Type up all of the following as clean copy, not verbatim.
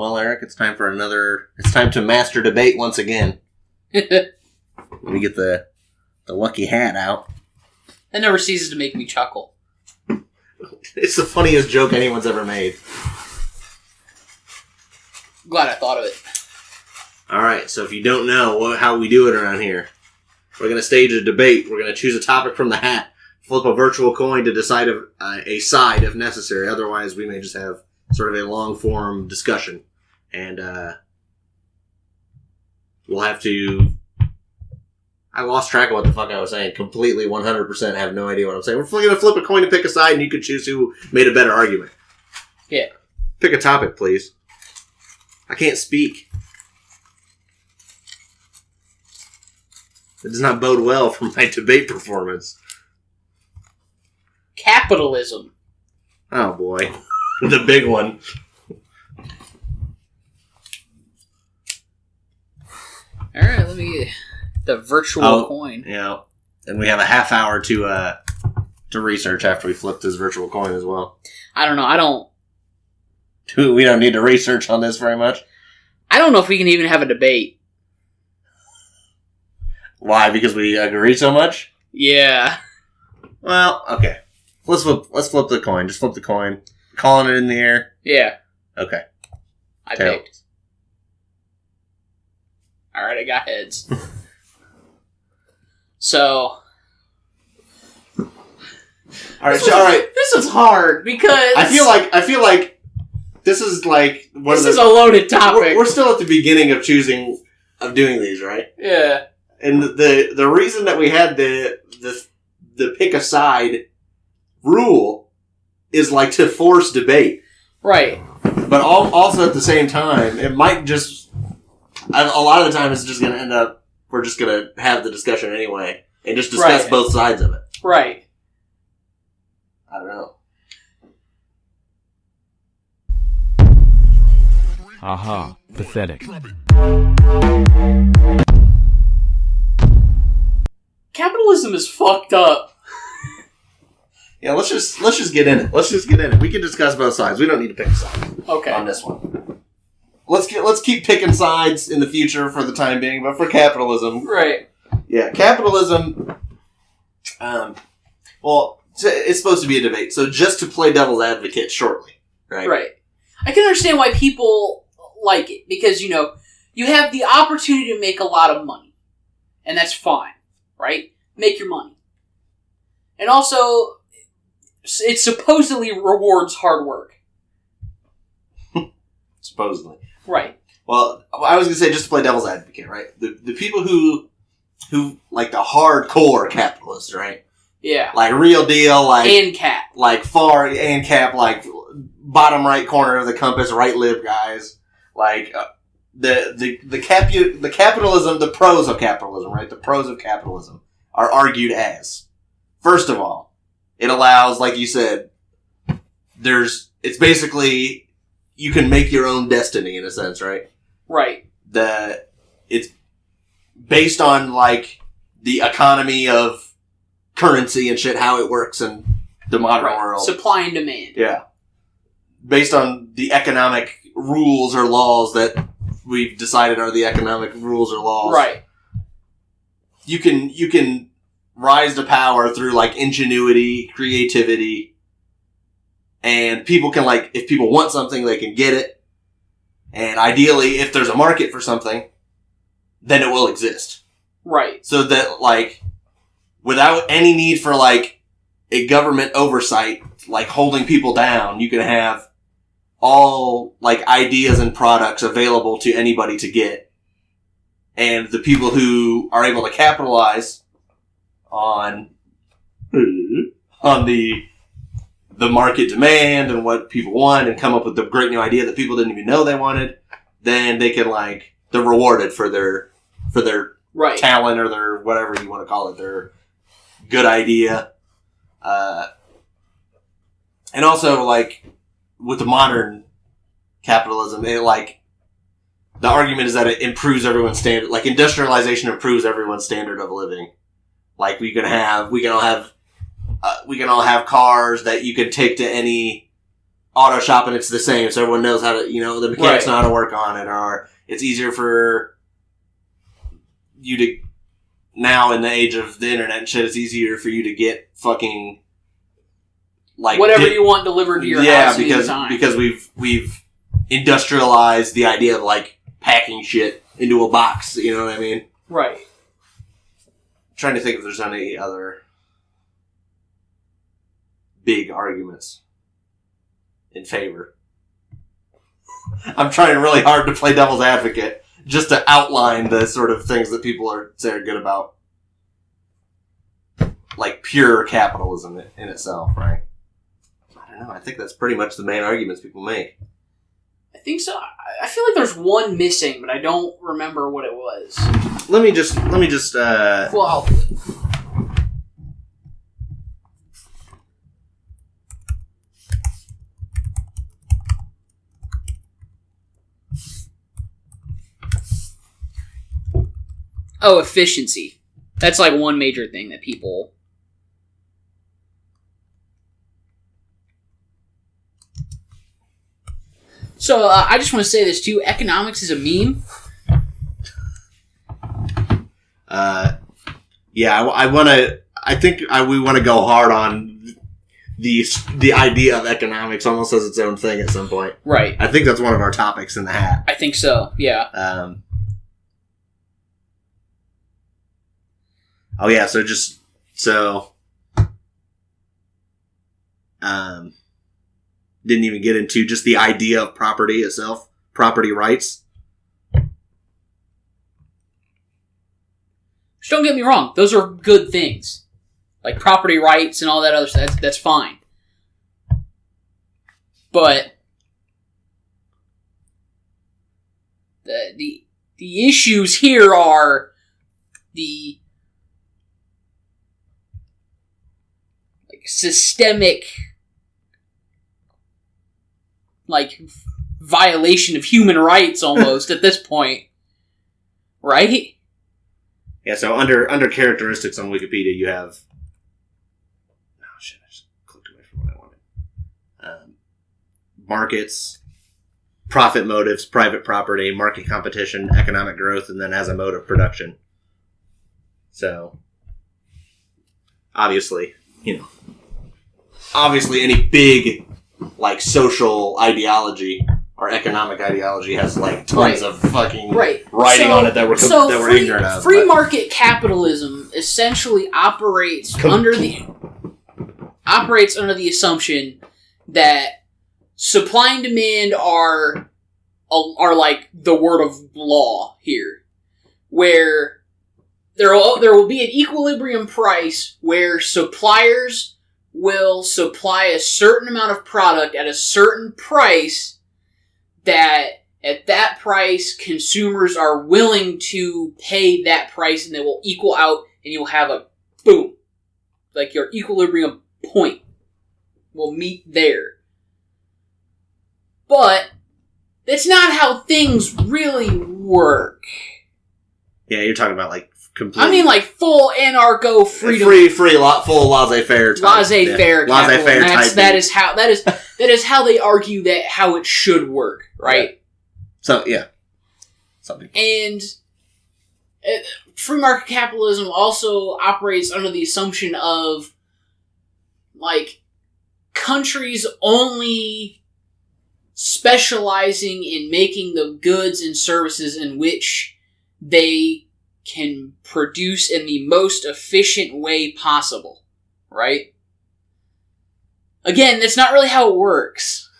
Well, Eric, it's time to master debate once again. Let me get the lucky hat out. That never ceases to make me chuckle. It's the funniest joke anyone's ever made. Glad I thought of it. Alright, so if you don't know how we do it around here, we're going to stage a debate. We're going to choose a topic from the hat, flip a virtual coin to decide a side if necessary. Otherwise, we may just have sort of a long-form discussion. And we'll have to... I lost track of what the fuck I was saying. Completely 100% have no idea what I'm saying. We're going to flip a coin to pick a side, and you can choose who made a better argument. Yeah. Pick a topic, please. I can't speak. It does not bode well for my debate performance. Capitalism. Oh, boy. The big one. Alright, let me get the virtual coin. Yeah. And we have a half hour to research after we flip this virtual coin as well. I don't know. We don't need to research on this very much. I don't know if we can even have a debate. Why? Because we agree so much? Yeah. Well, okay. Let's flip the coin. Just flip the coin. Calling it in the air? Yeah. Okay. I picked. Alright, I got heads. So... Alright. This is hard, because... I feel like this is like... This is a loaded topic. We're still at the beginning of doing these, right? Yeah. And the reason that we had the pick a side rule is like to force debate. Right. But also at the same time, it might just... A lot of the time it's just going to end up... We're just going to have the discussion anyway. And just discuss both sides of it. Right. I don't know. Aha. Pathetic. Capitalism is fucked up. Yeah, let's just get in it. Let's just get in it. We can discuss both sides. We don't need to pick a side. Okay. On this one. Let's keep picking sides in the future for the time being, but for capitalism. Right. Yeah, capitalism, well, it's supposed to be a debate, so just to play devil's advocate shortly, right? Right. I can understand why people like it, because, you have the opportunity to make a lot of money, and that's fine, right? Make your money. And also, it supposedly rewards hard work. Supposedly. Right. Well, I was going to say, just to play devil's advocate, right? The people who like the hardcore capitalists, right? Yeah. Like real deal, like... ANCAP. Like far ANCAP, like bottom right corner of the compass, right lib guys. Like, the capitalism, the pros of capitalism, right? The pros of capitalism are argued as, first of all, it allows, like you said, it's basically, you can make your own destiny in a sense, right? Right. It's based on, like, the economy of currency and shit, how it works in the modern world. Supply and demand. Yeah. Based on the economic rules or laws that we've decided are the economic rules or laws. Right. You can rise to power through, like, ingenuity, creativity, and people can, like, if people want something, they can get it. And ideally, if there's a market for something, then it will exist. Right. So that, like, without any need for, like, a government oversight, like, holding people down, you can have all, like, ideas and products available to anybody to get. And the people who are able to capitalize on the market demand and what people want and come up with the great new idea that people didn't even know they wanted, then they can, like, they're rewarded for their right. talent or their whatever you want to call it, their good idea. And also, like, with the modern capitalism, it, like, the argument is that it improves everyone's standard, like, industrialization improves everyone's standard of living. Like, we can all have cars that you can take to any auto shop and it's the same, so everyone knows how to, the mechanics know how to work on it, or it's easier for you to, now in the age of the internet and shit, it's easier for you to get fucking, like... whatever you want delivered to your house because we've industrialized the idea of, like, packing shit into a box, you know what I mean? Right. I'm trying to think if there's any other big arguments in favor. I'm trying really hard to play devil's advocate, just to outline the sort of things that people are saying good about. Like pure capitalism in itself, right? I don't know, I think that's pretty much the main arguments people make. I think so. I feel like there's one missing, but I don't remember what it was. Let me just Well, efficiency. That's like one major thing that people... So, I just want to say this too. Economics is a meme. We want to go hard on the idea of economics almost as its own thing at some point. Right. I think that's one of our topics in the hat. I think so, yeah. Didn't even get into just the idea of property itself, property rights. Just don't get me wrong, those are good things. Like property rights and all that other stuff, that's fine. But the issues here are the systemic violation of human rights almost at this point. Right? Yeah, so under characteristics on Wikipedia you have... Oh shit, I just clicked away from what I wanted. Markets, profit motives, private property, market competition, economic growth, and then as a mode of production. So, obviously any big, like, social ideology or economic ideology has, like, tons of fucking writing on it that we're ignorant of. Free market capitalism essentially operates under the assumption that supply and demand are like the word of law here, where there will be an equilibrium price where suppliers will supply a certain amount of product at a certain price, that at that price consumers are willing to pay that price, and they will equal out, and you'll have a boom. Like your equilibrium point will meet there. But that's not how things really work. Yeah, you're talking about like completely... I mean, like full anarcho freedom, full laissez-faire type. Laissez-faire capitalism. Laissez-faire type. That is how they argue that how it should work, right? Yeah. So yeah, something. And free market capitalism also operates under the assumption of like countries only specializing in making the goods and services in which they can produce in the most efficient way possible, right? Again, that's not really how it works.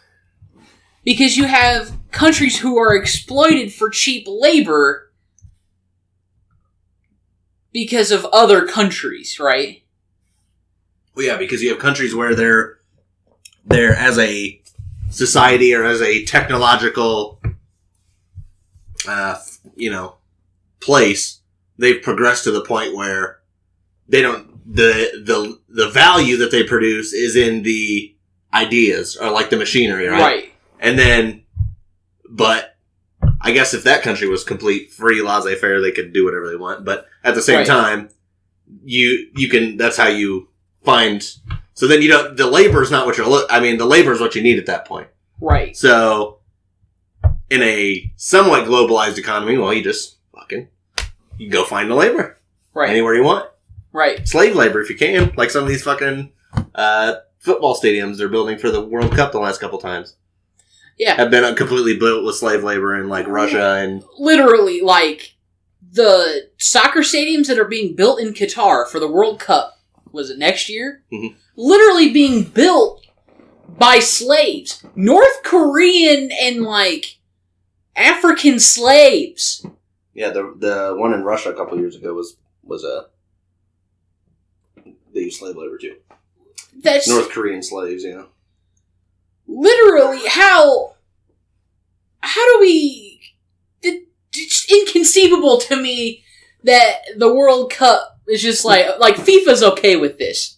Because you have countries who are exploited for cheap labor because of other countries, right? Well, yeah, because you have countries where they're as a society or as a technological, place, they've progressed to the point where they don't, the value that they produce is in the ideas or like the machinery, right? Right. And then, but I guess if that country was complete free laissez-faire, they could do whatever they want. But at the same time, you can, that's how you find So then the labor's not what the labor is what you need at that point. Right. So, in a somewhat globalized economy, well, you just you go find the labor. Right. Anywhere you want. Right. Slave labor if you can. Like some of these fucking football stadiums they're building for the World Cup the last couple times. Yeah. Have been completely built with slave labor in like Russia and... Literally, like, the soccer stadiums that are being built in Qatar for the World Cup, was it next year? Mm-hmm. Literally being built by slaves. North Korean and, like, African slaves. Yeah, the one in Russia a couple years ago was they used slave labor too. That's North Korean slaves, yeah. Literally, how do we... It's inconceivable to me that the World Cup is just like FIFA's okay with this.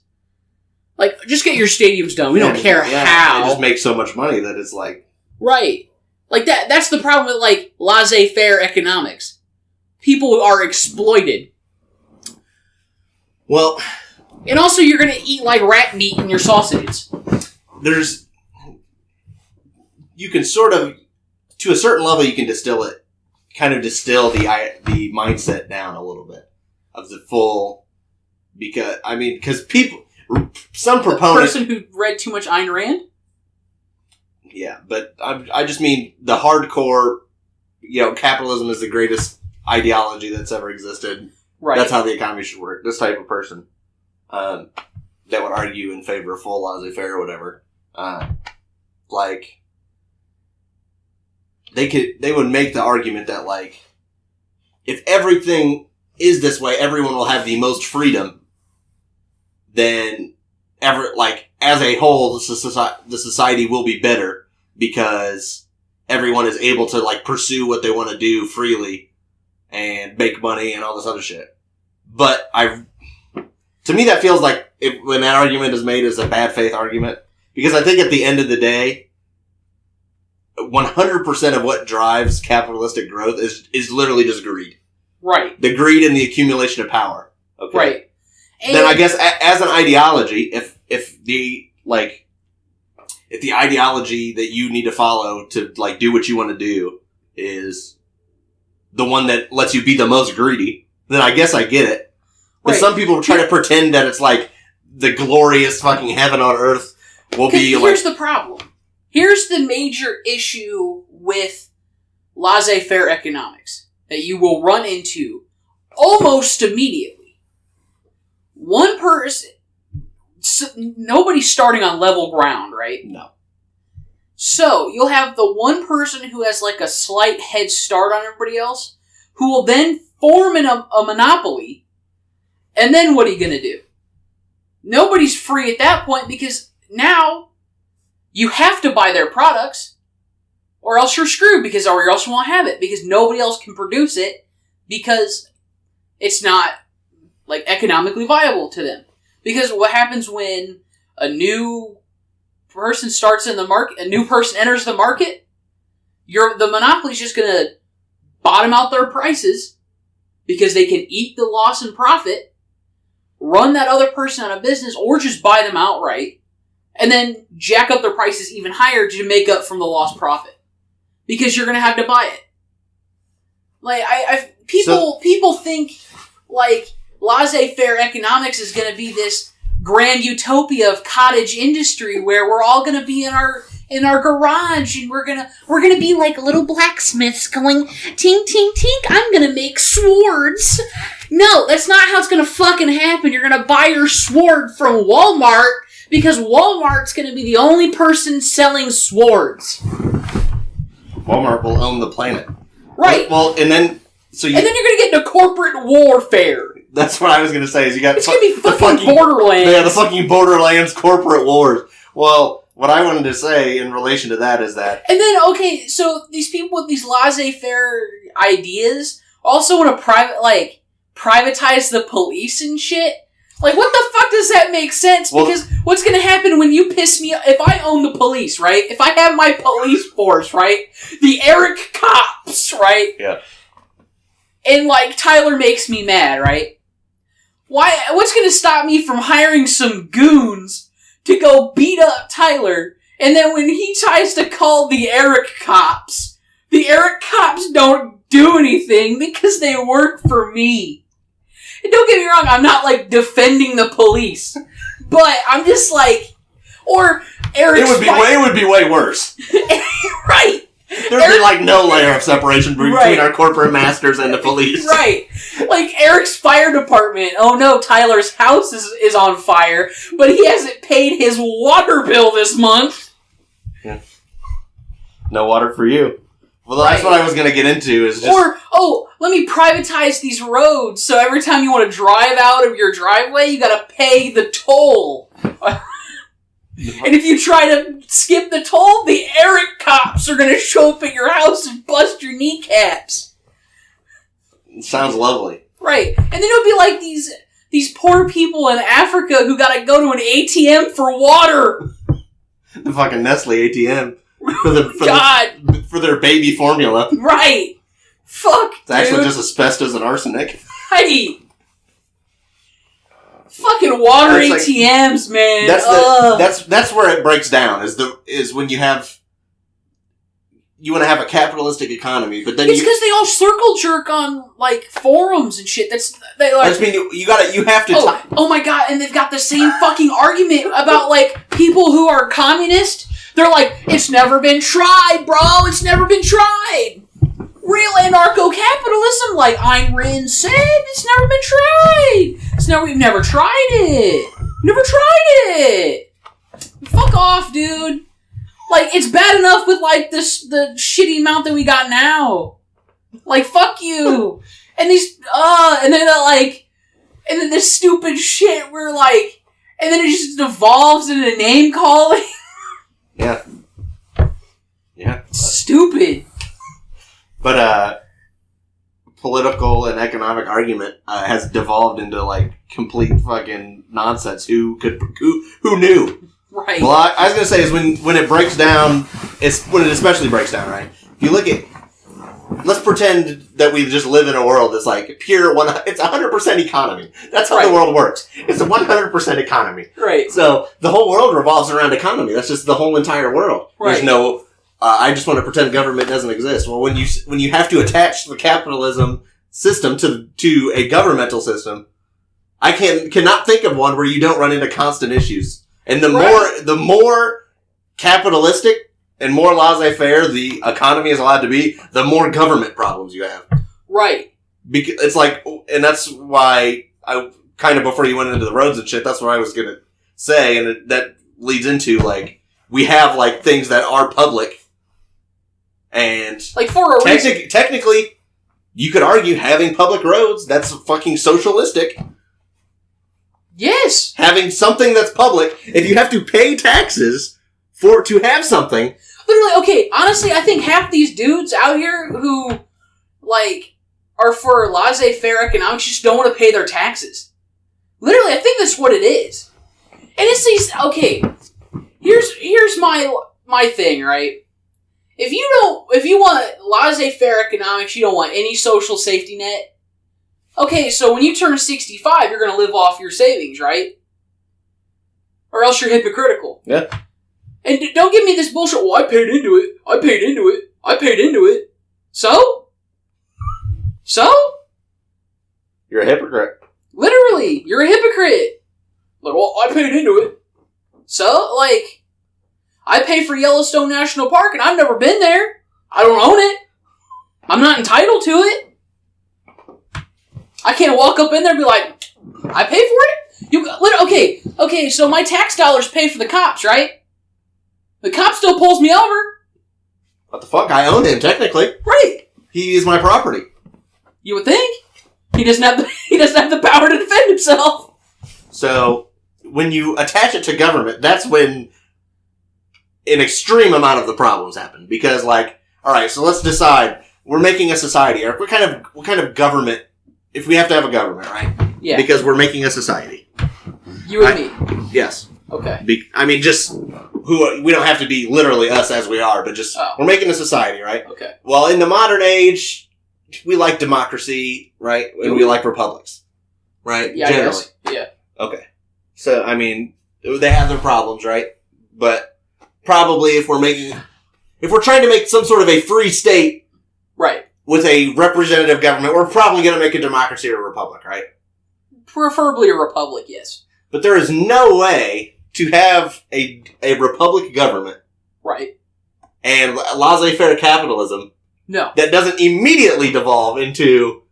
Like, just get your stadiums done. We don't care how. They just make so much money that it's like... Right. Like, that's the problem with, like, laissez-faire economics. People are exploited. Well... And also, you're going to eat, like, rat meat in your sausages. You can sort of... To a certain level, you can distill the mindset down a little bit. Of the full... Because people... Some proponents... The person who read too much Ayn Rand? Yeah, but I just mean the hardcore, capitalism is the greatest ideology that's ever existed. Right. That's how the economy should work. This type of person that would argue in favor of full laissez-faire or whatever. They would make the argument that, like, if everything is this way, everyone will have the most freedom, then as a whole, the society will be better because everyone is able to, like, pursue what they want to do freely and make money and all this other shit. But to me, that feels like when that argument is made, is a bad faith argument. Because I think at the end of the day, 100% of what drives capitalistic growth is literally just greed. Right. The greed and the accumulation of power. Okay. Right. And then I guess as an ideology, if the ideology that you need to follow to, like, do what you want to do is the one that lets you be the most greedy, then I guess I get it. But some people try to pretend that it's like the glorious fucking heaven on earth will be like... Here's the problem. Here's the major issue with laissez-faire economics that you will run into almost immediately. One person... Nobody's starting on level ground, right? No. So, you'll have the one person who has, like, a slight head start on everybody else, who will then form a monopoly, and then what are you going to do? Nobody's free at that point, because now you have to buy their products, or else you're screwed, or else you won't have it, because nobody else can produce it, because it's not, like, economically viable to them. Because what happens when a new person starts in the market, a new person enters the market, the monopoly's just going to bottom out their prices because they can eat the loss and profit, run that other person out of business, or just buy them outright, and then jack up their prices even higher to make up from the lost profit. Because you're going to have to buy it. Like, people think, like, laissez-faire economics is going to be this grand utopia of cottage industry where we're all going to be in our garage and we're gonna be like little blacksmiths going tink tink tink. I'm gonna make swords. No, that's not how it's gonna fucking happen. You're gonna buy your sword from Walmart because Walmart's gonna be the only person selling swords. Walmart will own the planet, right? Well, and then you're gonna get into corporate warfare. That's what I was going to say. Is you got it's going to be fucking Borderlands. Yeah, the fucking Borderlands corporate wars. Well, what I wanted to say in relation to that is that... And then, okay, so these people with these laissez-faire ideas also want to privatize the police and shit. Like, what the fuck does that make sense? Because what's going to happen when you piss me off? If I own the police, right? If I have my police force, right? The Eric cops, right? Yeah. And, like, Tyler makes me mad, right? What's going to stop me from hiring some goons to go beat up Tyler, and then when he tries to call the Erik cops don't do anything because they work for me. And don't get me wrong, I'm not, like, defending the police, but I'm just like, or Eric's it would be way worse. Right. There'd be, like, no layer of separation between our corporate masters and the police. Right. Like, Eric's fire department, oh no, Tyler's house is on fire, but he hasn't paid his water bill this month. Yeah. No water for you. Well, that's what I was going to get into is just... Or, let me privatize these roads, so every time you want to drive out of your driveway, you gotta pay the toll. And if you try to skip the toll, the Erik cops are going to show up at your house and bust your kneecaps. It sounds lovely. Right. And then it would be like these poor people in Africa who got to go to an ATM for water. The fucking Nestle ATM. For their baby formula. Right. Fuck, It's actually just asbestos and arsenic. Right. Fucking water ATMs, man. That's where it breaks down. Is when you want to have a capitalistic economy, but then it's because they all circle jerk on like forums and shit. I mean, you have to. Oh my god! And they've got the same fucking argument about like people who are communist. They're like, it's never been tried, bro. It's never been tried. Real anarcho-capitalism, like Ayn Rand said, it's never been tried. We've never tried it. Never tried it. Fuck off, dude. Like, it's bad enough with, like, the shitty amount that we got now. Like, fuck you. And and then this stupid shit where, like, and then it just devolves into name calling. Yeah. Yeah. Stupid. But, political and economic argument, has devolved into, like, complete fucking nonsense. Who knew? Right. Well, I was gonna say is when it breaks down, it's when it especially breaks down, right? If you look at, let's pretend that we just live in a world that's like pure it's 100% economy. That's how the world works. It's a 100% economy. Right. So the whole world revolves around economy. That's just the whole entire world. Right. There's no, I just want to pretend government doesn't exist. Well, when you have to attach the capitalism system to a governmental system, I cannot think of one where you don't run into constant issues. And the more capitalistic and more laissez-faire the economy is allowed to be, the more government problems you have. Right. Because it's like, and that's why I kind of, before you went into the roads and shit, that's what I was gonna say, and that leads into, like, we have, like, things that are public, and like for a reason. Technically, you could argue having public roads, that's fucking socialistic. Yes. Having something that's public, if you have to pay taxes to have something. Literally, okay, honestly, I think half these dudes out here who, like, are for laissez-faire economics just don't want to pay their taxes. Literally, I think that's what it is. And it's these, okay, here's my thing, right? If you want laissez-faire economics, you don't want any social safety net. Okay, so when you turn 65, you're going to live off your savings, right? Or else you're hypocritical. Yeah. And don't give me this bullshit, well, I paid into it. So? You're a hypocrite. Literally, you're a hypocrite. Like, well, I paid into it. So, like, I pay for Yellowstone National Park and I've never been there. I don't own it. I'm not entitled to it. I can't walk up in there and be like, I pay for it? Okay, so my tax dollars pay for the cops, right? The cop still pulls me over. What the fuck? I own him, technically. Right. He is my property. You would think. He doesn't have the power to defend himself. So, when you attach it to government, that's when an extreme amount of the problems happen. Because, like, alright, so let's decide, we're making a society, Eric. What kind of government, if we have to have a government, right? Yeah. Because we're making a society. You and me. Yes. Okay. Just we don't have to be literally us as we are, but just we're making a society, right? Okay. Well, in the modern age, we like democracy, right? And we like republics, right? Yeah. Generally. Yeah. Okay. So, I mean, They have their problems, right? But probably if we're trying to make some sort of a free state, right, with a representative government, we're probably going to make a democracy or a republic, right? Preferably a republic, yes. But there is no way to have a republic government, right, and laissez-faire capitalism, no, that doesn't immediately devolve into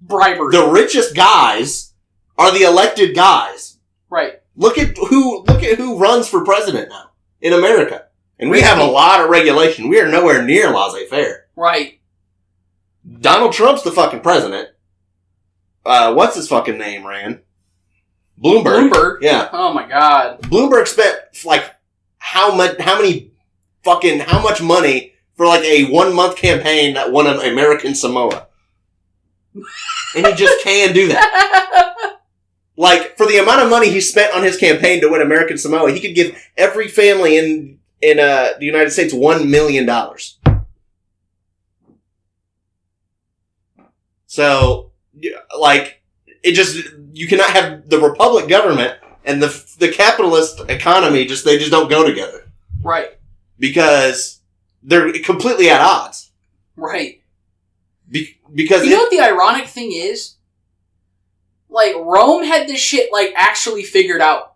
bribery. The richest guys are the elected guys. Right. Look at who runs for president now in America. And we have a lot of regulation. We are nowhere near laissez-faire. Right. Donald Trump's the fucking president. What's his fucking name, ran? Bloomberg. Yeah. Oh my god. Bloomberg spent, like, how much money for, like, a 1-month campaign that won an American Samoa. And he just can do that. Like, for the amount of money he spent on his campaign to win American Samoa, he could give every family in the United States $1 million. So, like, you cannot have the republic government and the capitalist economy, they just don't go together. Right. Because they're completely at odds. Right. Because you know what the ironic thing is? Like, Rome had this shit, like, actually figured out.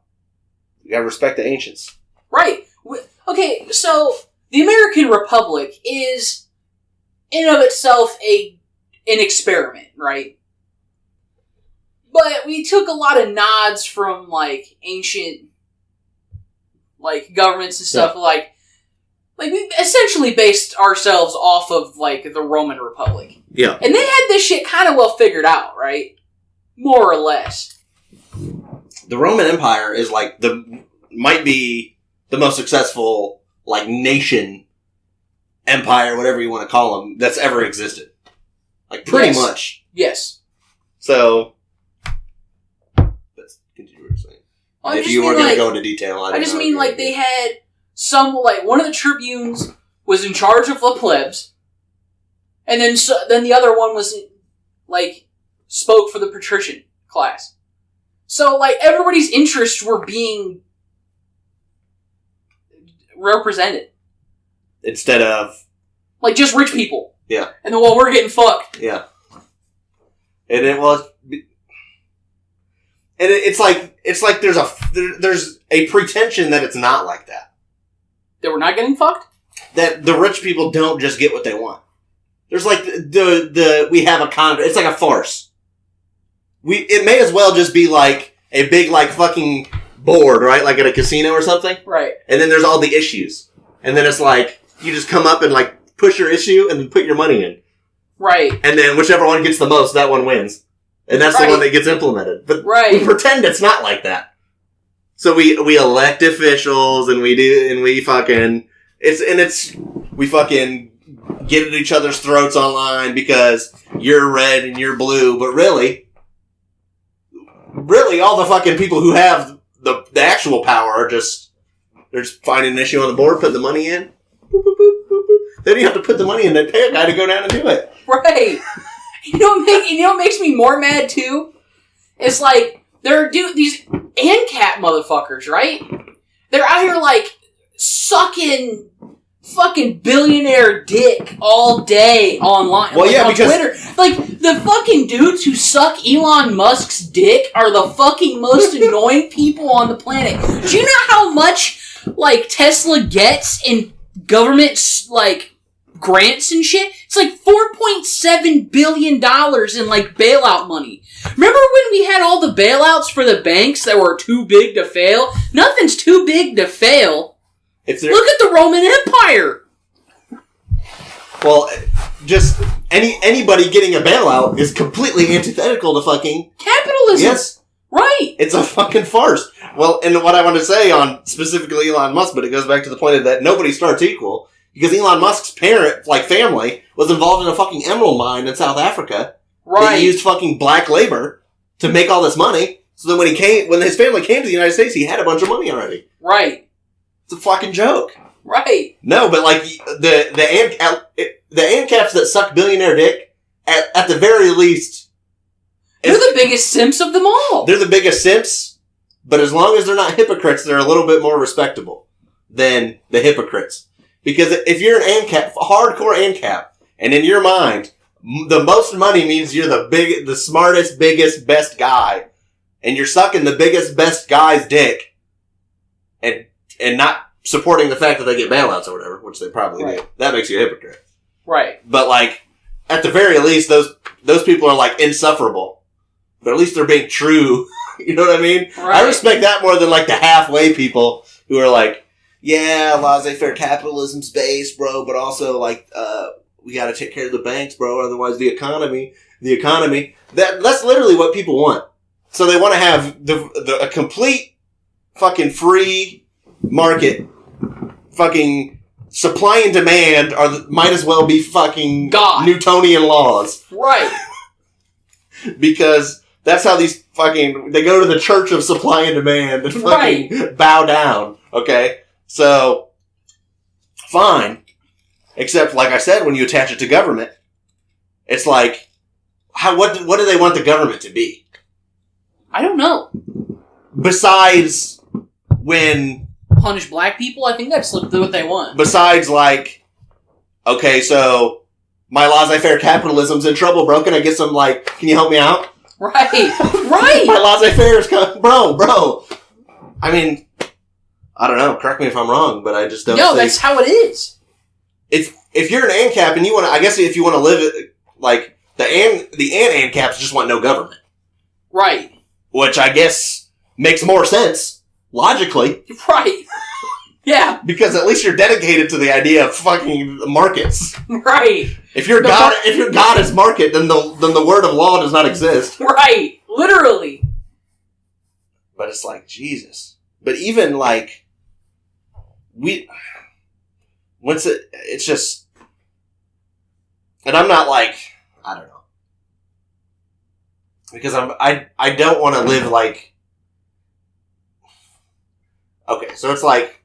You gotta respect the ancients. Right. Okay, so, the American Republic is, in and of itself, an experiment, right? But we took a lot of nods from, like, ancient, like, governments and stuff, yeah. like, we essentially based ourselves off of, like, the Roman Republic. Yeah. And they had this shit kind of well figured out, right? More or less. The Roman Empire is, like, might be the most successful, like, nation, empire, whatever you want to call them, that's ever existed. Like, pretty much. Yes. So, let's continue what you're saying. Well, if you were going to go into detail, I just mean, like, they had some, like, one of the tribunes was in charge of the plebs, and then the other one was, like, spoke for the patrician class. So, like, everybody's interests were being represented. Instead of... like, just rich people. Yeah. And then, well, we're getting fucked. Yeah. And it's like there's a pretension that it's not like that. That we're not getting fucked? That the rich people don't just get what they want. There's like we have a it's like a farce. It may as well just be like a big, like, fucking board, right? Like at a casino or something. Right. And then there's all the issues. And then it's like, you just come up and, like, push your issue and then put your money in. Right. And then whichever one gets the most, that one wins. And that's the one that gets implemented. But we pretend it's not like that. So we elect officials and we fucking get at each other's throats online because you're red and you're blue, but really all the fucking people who have the actual power are they're just finding an issue on the board, putting the money in. Boop, boop, boop, boop, boop. Then you have to put the money in and pay a guy to go down and do it. Right. You know what makes me more mad too? It's like, there are these ANCAP motherfuckers, right? They're out here, like, sucking fucking billionaire dick all day online. Well, like, yeah, on because Twitter. Like, the fucking dudes who suck Elon Musk's dick are the fucking most annoying people on the planet. Do you know how much, like, Tesla gets in government, like, grants and shit? It's like $4.7 billion in, like, bailout money. Remember when we had all the bailouts for the banks that were too big to fail? Nothing's too big to fail. Look at the Roman Empire! Well, just anybody getting a bailout is completely antithetical to fucking... capitalism! Yes. Right! It's a fucking farce. Well, and what I want to say on specifically Elon Musk, but it goes back to the point of that nobody starts equal, because Elon Musk's family, was involved in a fucking emerald mine in South Africa. Right. They used fucking black labor to make all this money, so that when his family came to the United States, he had a bunch of money already. Right. It's a fucking joke. Right. No, but like the ANCAPs that suck billionaire dick, at the very least, they're the biggest simps of them all. They're the biggest simps, But as long as they're not hypocrites, they're a little bit more respectable than the hypocrites. Because if you're an ANCAP, hardcore ANCAP, and in your mind, the most money means you're the smartest, biggest, best guy, and you're sucking the biggest, best guy's dick, and not supporting the fact that they get bailouts or whatever, which they probably do. That makes you a hypocrite. Right. But like, at the very least, those people are like insufferable. But at least they're being true. You know what I mean? Right. I respect that more than like the halfway people who are like, yeah, laissez-faire capitalism's base, bro, but also like, we gotta take care of the banks, bro, otherwise the economy, that's literally what people want. So they want to have a complete fucking free market, fucking supply and demand might as well be fucking God. Newtonian laws. Right. Because that's how these fucking, they go to the church of supply and demand and fucking bow down. Okay? So, fine. Except, like I said, when you attach it to government, it's like, what do they want the government to be? I don't know. Besides when... Punish black people? I think that's what they want. Besides, like, okay, so my laissez-faire capitalism's in trouble, bro. Can I get some, like, can you help me out? Right. Right. My laissez-faire is bro. I mean, I don't know. Correct me if I'm wrong, but I just don't think... that's how it is. If you're an ANCAP and you want to, I guess if you want to live it, like, the ANCAPs just want no government. Right. Which I guess makes more sense, logically. Right. Yeah. Because at least you're dedicated to the idea of fucking markets. Right. If your God is market, then the word of law does not exist. Right. Literally. But it's like, Jesus. But even like, it's just, and I'm not like, I don't know. Because I don't want to live like, okay, so it's like,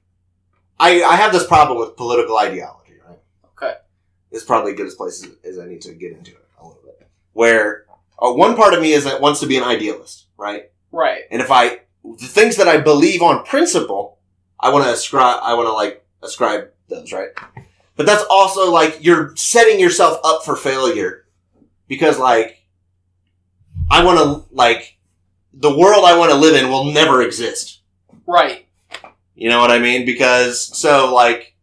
I have this problem with political ideology, right? Okay. It's probably as good a place as I need to get into it a little bit. Where, one part of me is that wants to be an idealist, right? Right. And the things that I believe on principle, I want to ascribe those, right? But that's also like, you're setting yourself up for failure. Because like, I want to, like, the world I want to live in will never exist. Right. You know what I mean? Because, so, like,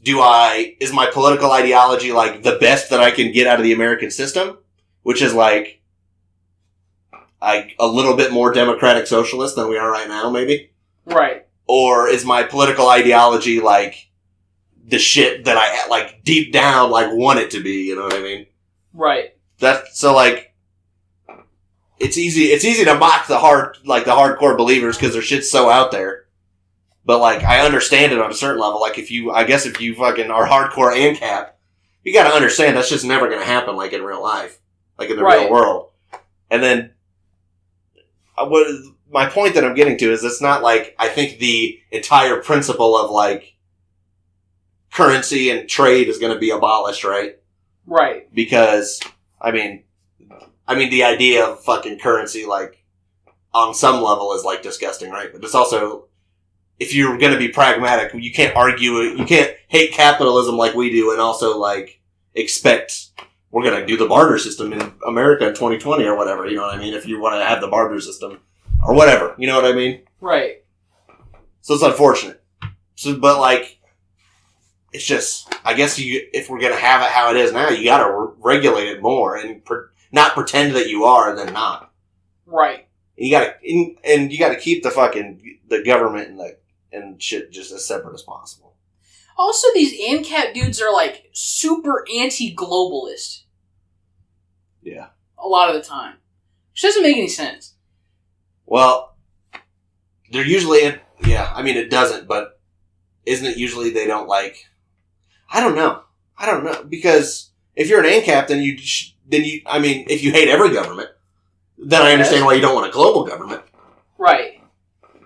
is my political ideology, like, the best that I can get out of the American system? Which is, like, a little bit more democratic socialist than we are right now, maybe? Right. Or is my political ideology, like, the shit that I, like, deep down, like, want it to be, you know what I mean? Right. So, like, it's easy to mock the hardcore believers because their shit's so out there. But, like, I understand it on a certain level. Like, if you fucking are hardcore ANCAP, you gotta understand that's just never gonna happen, like, in real life. Like, in the real world. And then, my point that I'm getting to is it's not like, I think the entire principle of, like, currency and trade is gonna be abolished, right? Right. Because, I mean, the idea of fucking currency, like, on some level is, like, disgusting, right? But it's also, if you're gonna be pragmatic, you can't you can't hate capitalism like we do and also, like, expect we're gonna do the barter system in America in 2020 or whatever, you know what I mean? If you want to have the barter system or whatever, you know what I mean? Right. So it's unfortunate. But, like, it's just, I guess if we're gonna have it how it is now, you gotta regulate it more and not pretend that you are and then not. Right. You gotta keep the government and shit just as separate as possible. Also, these ANCAP dudes are like super anti-globalist. Yeah. A lot of the time. Which doesn't make any sense. Well, they're usually, it doesn't, but isn't it usually they don't like, I don't know, because if you're an ANCAP, then if you hate every government, then I understand why you don't want a global government. Right.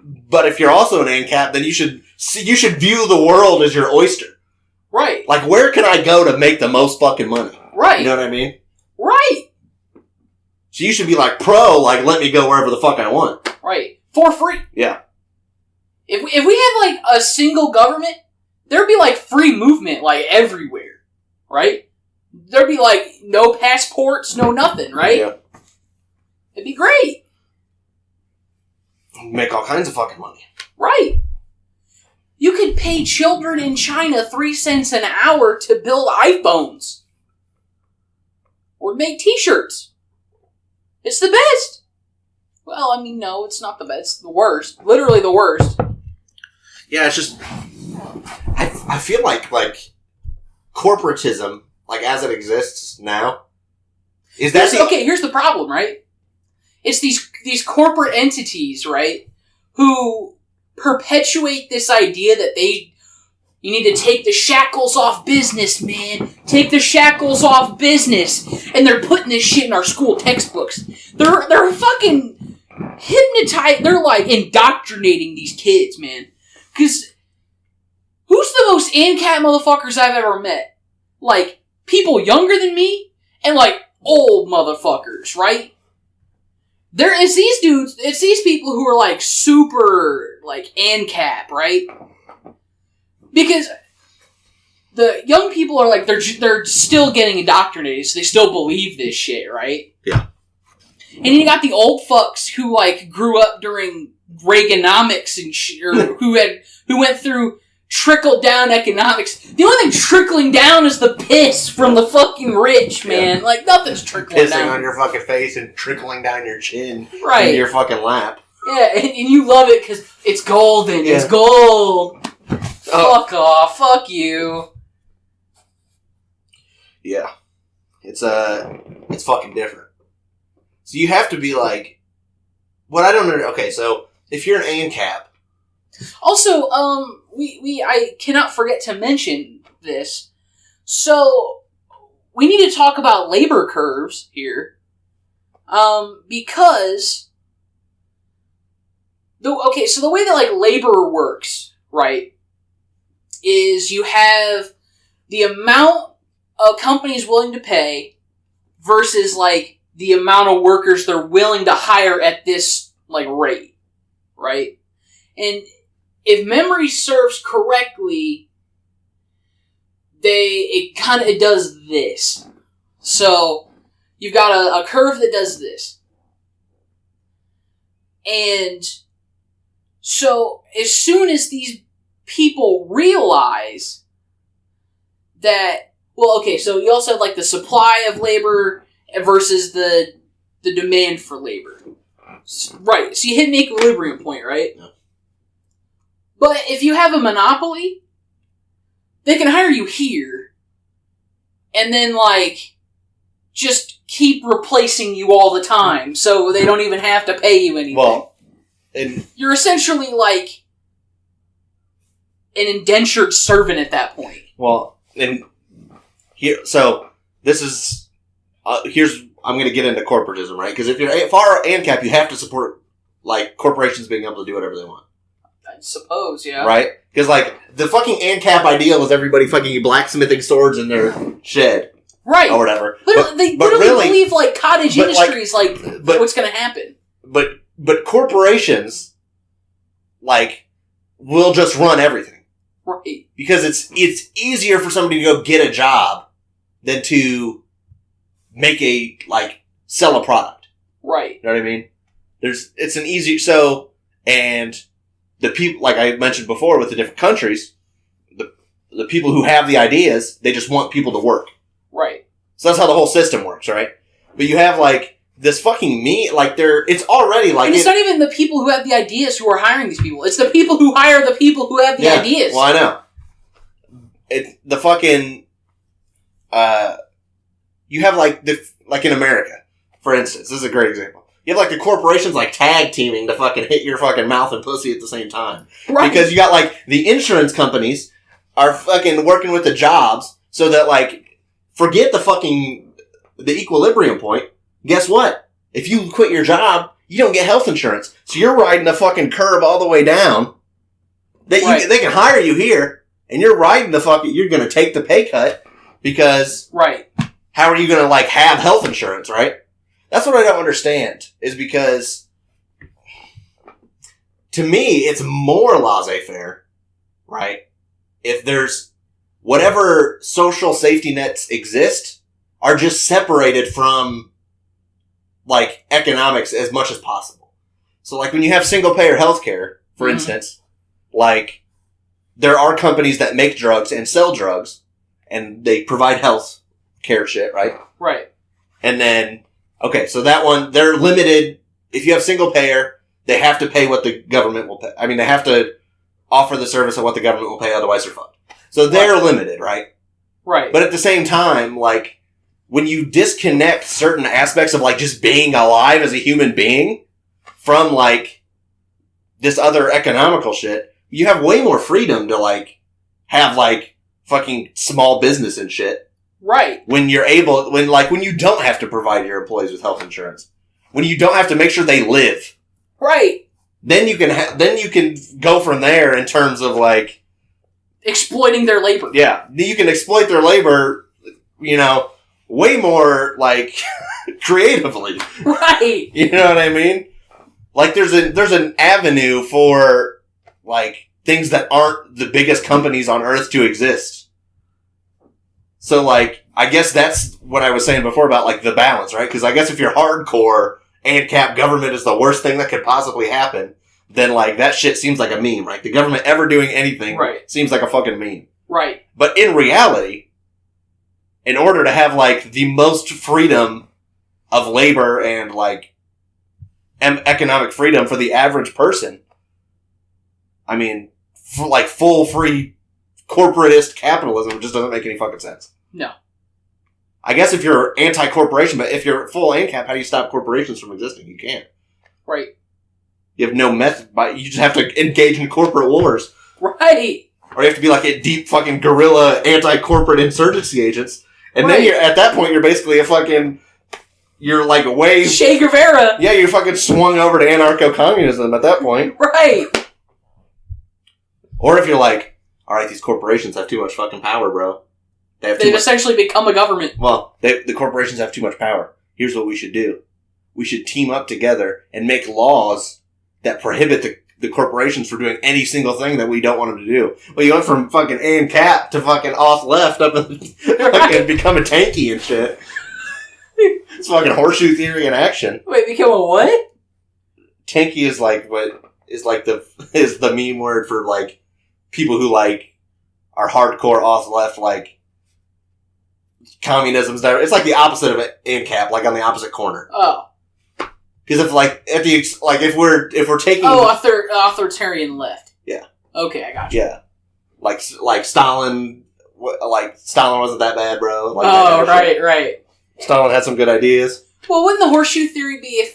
But if you're also an ANCAP, then you should view the world as your oyster. Right. Like, where can I go to make the most fucking money? Right. You know what I mean? Right. So you should be like, let me go wherever the fuck I want. Right. For free. Yeah. If we had, like, a single government, there'd be, like, free movement, like, everywhere. Right? There'd be, like, no passports, no nothing, right? Yeah. It'd be great. Make all kinds of fucking money. Right. You could pay children in China 3 cents an hour to build iPhones. Or make t-shirts. It's the best. Well, I mean, no, it's not the best. It's the worst. Literally the worst. Yeah, it's just... I feel like corporatism, like, as it exists now, is that... Okay, here's the problem, right? It's these corporate entities, right, who perpetuate this idea that you need to take the shackles off business, man. Take the shackles off business. And they're putting this shit in our school textbooks. They're fucking hypnotized. They're, like, indoctrinating these kids, man. Because who's the most ANCAP motherfuckers I've ever met? Like, people younger than me and, like, old motherfuckers, right? It's these dudes, it's these people who are, like, super, like, ANCAP, right? Because the young people are, like, they're still getting indoctrinated, so they still believe this shit, right? Yeah. And then you got the old fucks who, like, grew up during Reaganomics and shit, or who went through trickle-down economics. The only thing trickling down is the piss from the fucking rich, man. Yeah. Like, nothing's trickling down. Pissing on your fucking face and trickling down your chin. Right. In your fucking lap. Yeah, and you love it because it's golden. Yeah. It's gold. Fuck off. Fuck you. Yeah. It's fucking different. So you have to be like... What I don't know... Okay, so if you're an ANCAP... Also, I cannot forget to mention this. So, we need to talk about labor curves here. Because... So the way that, like, labor works, right, is you have the amount a company's willing to pay versus, like, the amount of workers they're willing to hire at this, like, rate, right? And if memory serves correctly, it does this. So, you've got a curve that does this. And so, as soon as these people realize that, well, okay, so you also have, like, the supply of labor versus the demand for labor. Right, so you hit an equilibrium point, right? Yeah. But if you have a monopoly, they can hire you here, and then, like, just keep replacing you all the time, so they don't even have to pay you anything. Well, you're essentially, like, an indentured servant at that point. Well, and here, so this is, I'm going to get into corporatism, right? Because if you're ANCAP, you have to support, like, corporations being able to do whatever they want. I suppose, yeah. Right? Because, like, the fucking ANCAP ideal was everybody fucking blacksmithing swords in their shed. Right. Or whatever. They literally believe, like, cottage industries, like what's going to happen. But corporations, like, will just run everything. Right. Because it's easier for somebody to go get a job than to sell a product. Right. You know what I mean? It's an easy, and the people, like I mentioned before with the different countries, the people who have the ideas, they just want people to work. Right. So that's how the whole system works, right? But you have, like, this fucking it's already like... And it's not even the people who have the ideas who are hiring these people. It's the people who hire the people who have the ideas. Well, I know. The fucking... you have, like in America, for instance, this is a great example. You have, like, the corporations, like, tag teaming to fucking hit your fucking mouth and pussy at the same time. Right. Because you got, like, the insurance companies are fucking working with the jobs so that, like, forget the equilibrium point. Guess what? If you quit your job, you don't get health insurance. So you're riding the fucking curve all the way down. They can hire you here, and you're riding you're going to take the pay cut because... Right. How are you going to, like, have health insurance, right? That's what I don't understand, is because to me, it's more laissez-faire, right? If there's whatever social safety nets exist are just separated from, like, economics as much as possible. So, like, when you have single-payer healthcare, for instance, like, there are companies that make drugs and sell drugs, and they provide health care shit, right? Right. And then, okay, so that one, they're limited. If you have single-payer, they have to pay what the government will pay. I mean, they have to offer the service of what the government will pay, otherwise they're fucked. So they're limited, right? Right. But at the same time, like, when you disconnect certain aspects of, like, just being alive as a human being from, like, this other economical shit, you have way more freedom to, like, have, like, fucking small business and shit. Right. When you're able, when you don't have to provide your employees with health insurance. When you don't have to make sure they live. Right. Then you can go from there in terms of, like, exploiting their labor. Yeah. You can exploit their labor, you know, way more, like, creatively. Right. You know what I mean? Like, there's an avenue for, like, things that aren't the biggest companies on earth to exist. So, like, I guess that's what I was saying before about, like, the balance, right? Because I guess if you're hardcore ANCAP government is the worst thing that could possibly happen, then, like, that shit seems like a meme, right? The government ever doing anything seems like a fucking meme. Right. But in reality, in order to have, like, the most freedom of labor and, like, economic freedom for the average person, I mean, for, like, full free corporatist capitalism just doesn't make any fucking sense. No. I guess if you're anti-corporation, but if you're full ANCAP, how do you stop corporations from existing? You can't. Right. You have no method, but you just have to engage in corporate wars. Right. Or you have to be like a deep fucking guerrilla anti-corporate insurgency agents. And then you're, at that point, you're basically you're like way... Che Guevara. Yeah, you're fucking swung over to anarcho-communism at that point. Right. Or if you're like, alright, these corporations have too much fucking power, bro. They've essentially become a government. Well, the corporations have too much power. Here's what we should do. We should team up together and make laws that prohibit the corporations from doing any single thing that we don't want them to do. Well, you went from fucking ANCAP to fucking off left up and fucking become a tanky and shit. It's fucking horseshoe theory in action. Wait, become a what? Tanky is like is the meme word for, like, people who, like, are hardcore off left, like, communism's never. It's like the opposite of ANCAP, like on the opposite corner. Oh. Because if we're taking authoritarian left. Yeah. Okay, I got you. Yeah. Like Stalin. Like Stalin wasn't that bad, bro. Like, oh, right. Stalin had some good ideas. Well, wouldn't the horseshoe theory be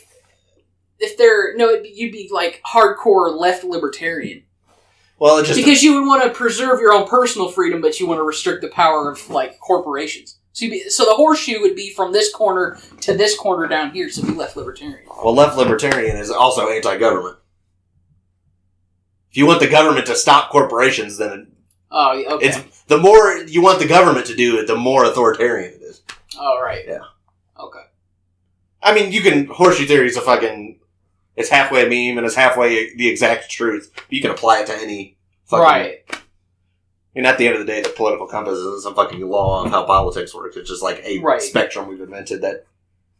you'd be like hardcore left libertarian? Well, it's just because you would want to preserve your own personal freedom, but you want to restrict the power of, like, corporations. So the horseshoe would be from this corner to this corner down here, so it'd be left libertarian. Well, left libertarian is also anti-government. If you want the government to stop corporations, then the more you want the government to do it, the more authoritarian it is. Oh, right. Yeah. Okay. I mean, horseshoe theory is it's halfway a meme and it's halfway the exact truth. You can apply it to any fucking... Right. And at the end of the day, the political compass isn't some fucking law of how politics works. It's just like a spectrum we've invented that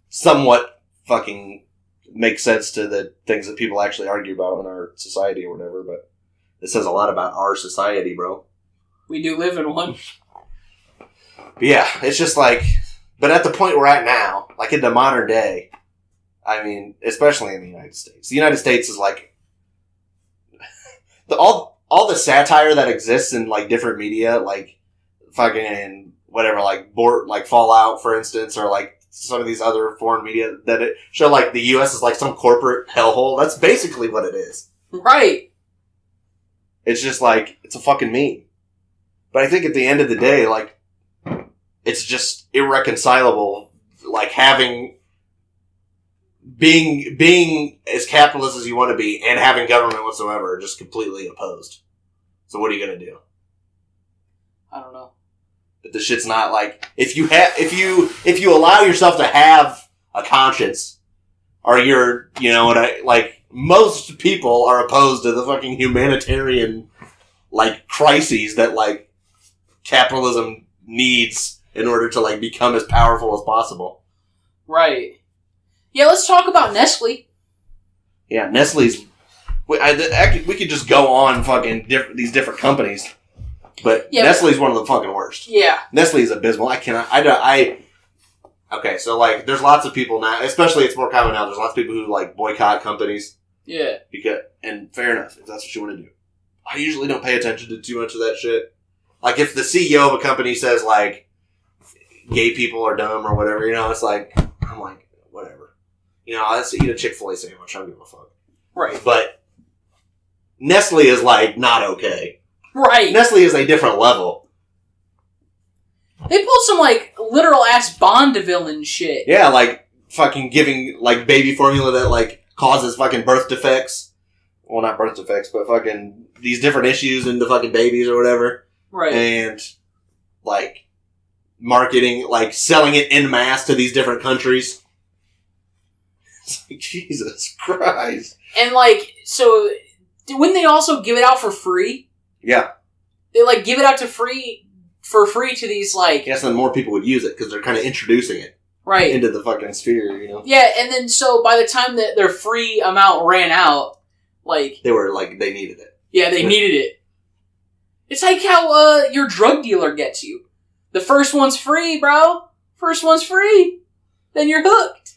somewhat fucking makes sense to the things that people actually argue about in our society or whatever. But it says a lot about our society, bro. We do live in one. But yeah, it's just like... But at the point we're at now, like in the modern day, I mean, especially in the United States. The United States is like... All the satire that exists in, like, different media, like, fucking, whatever, like, Fallout, for instance, or, like, some of these other foreign media that show, like, the U.S. is, like, some corporate hellhole. That's basically what it is. Right. It's just, like, it's a fucking meme. But I think at the end of the day, like, it's just irreconcilable, like, being as capitalist as you want to be and having government whatsoever are just completely opposed. So what are you going to do? I don't know. But the shit's not like, if you allow yourself to have a conscience, or you're, most people are opposed to the fucking humanitarian, like, crises that, like, capitalism needs in order to, like, become as powerful as possible. Right. Yeah, let's talk about Nestle. Yeah, Nestle's... we could just go on fucking these different companies, but Nestle's one of the fucking worst. Yeah. Nestle's abysmal. Okay, so, like, there's lots of people now, especially it's more common now, there's lots of people who, like, boycott companies. Yeah. And fair enough, if that's what you want to do. I usually don't pay attention to too much of that shit. Like, if the CEO of a company says, like, gay people are dumb or whatever, you know, it's like, I'm like, whatever. You know, let's eat a Chick-fil-A sandwich, I don't give a fuck. Right. But Nestle is, like, not okay. Right. Nestle is a different level. They pulled some, like, literal-ass Bond-villain shit. Yeah, like, fucking giving, like, baby formula that, like, causes fucking birth defects. Well, not birth defects, but fucking these different issues in the fucking babies or whatever. Right. And, like, marketing, like, selling it en masse to these different countries. It's like, Jesus Christ. And, like, so, wouldn't they also give it out for free? Yeah. They, like, give it out for free to these, like... Yes, then more people would use it, because they're kind of introducing it. Right. Into the fucking sphere, you know? Yeah, and then, so, by the time that their free amount ran out, like... They were, like, they needed it. Yeah, they needed it. It's like how, your drug dealer gets you. The first one's free, bro. First one's free. Then you're hooked.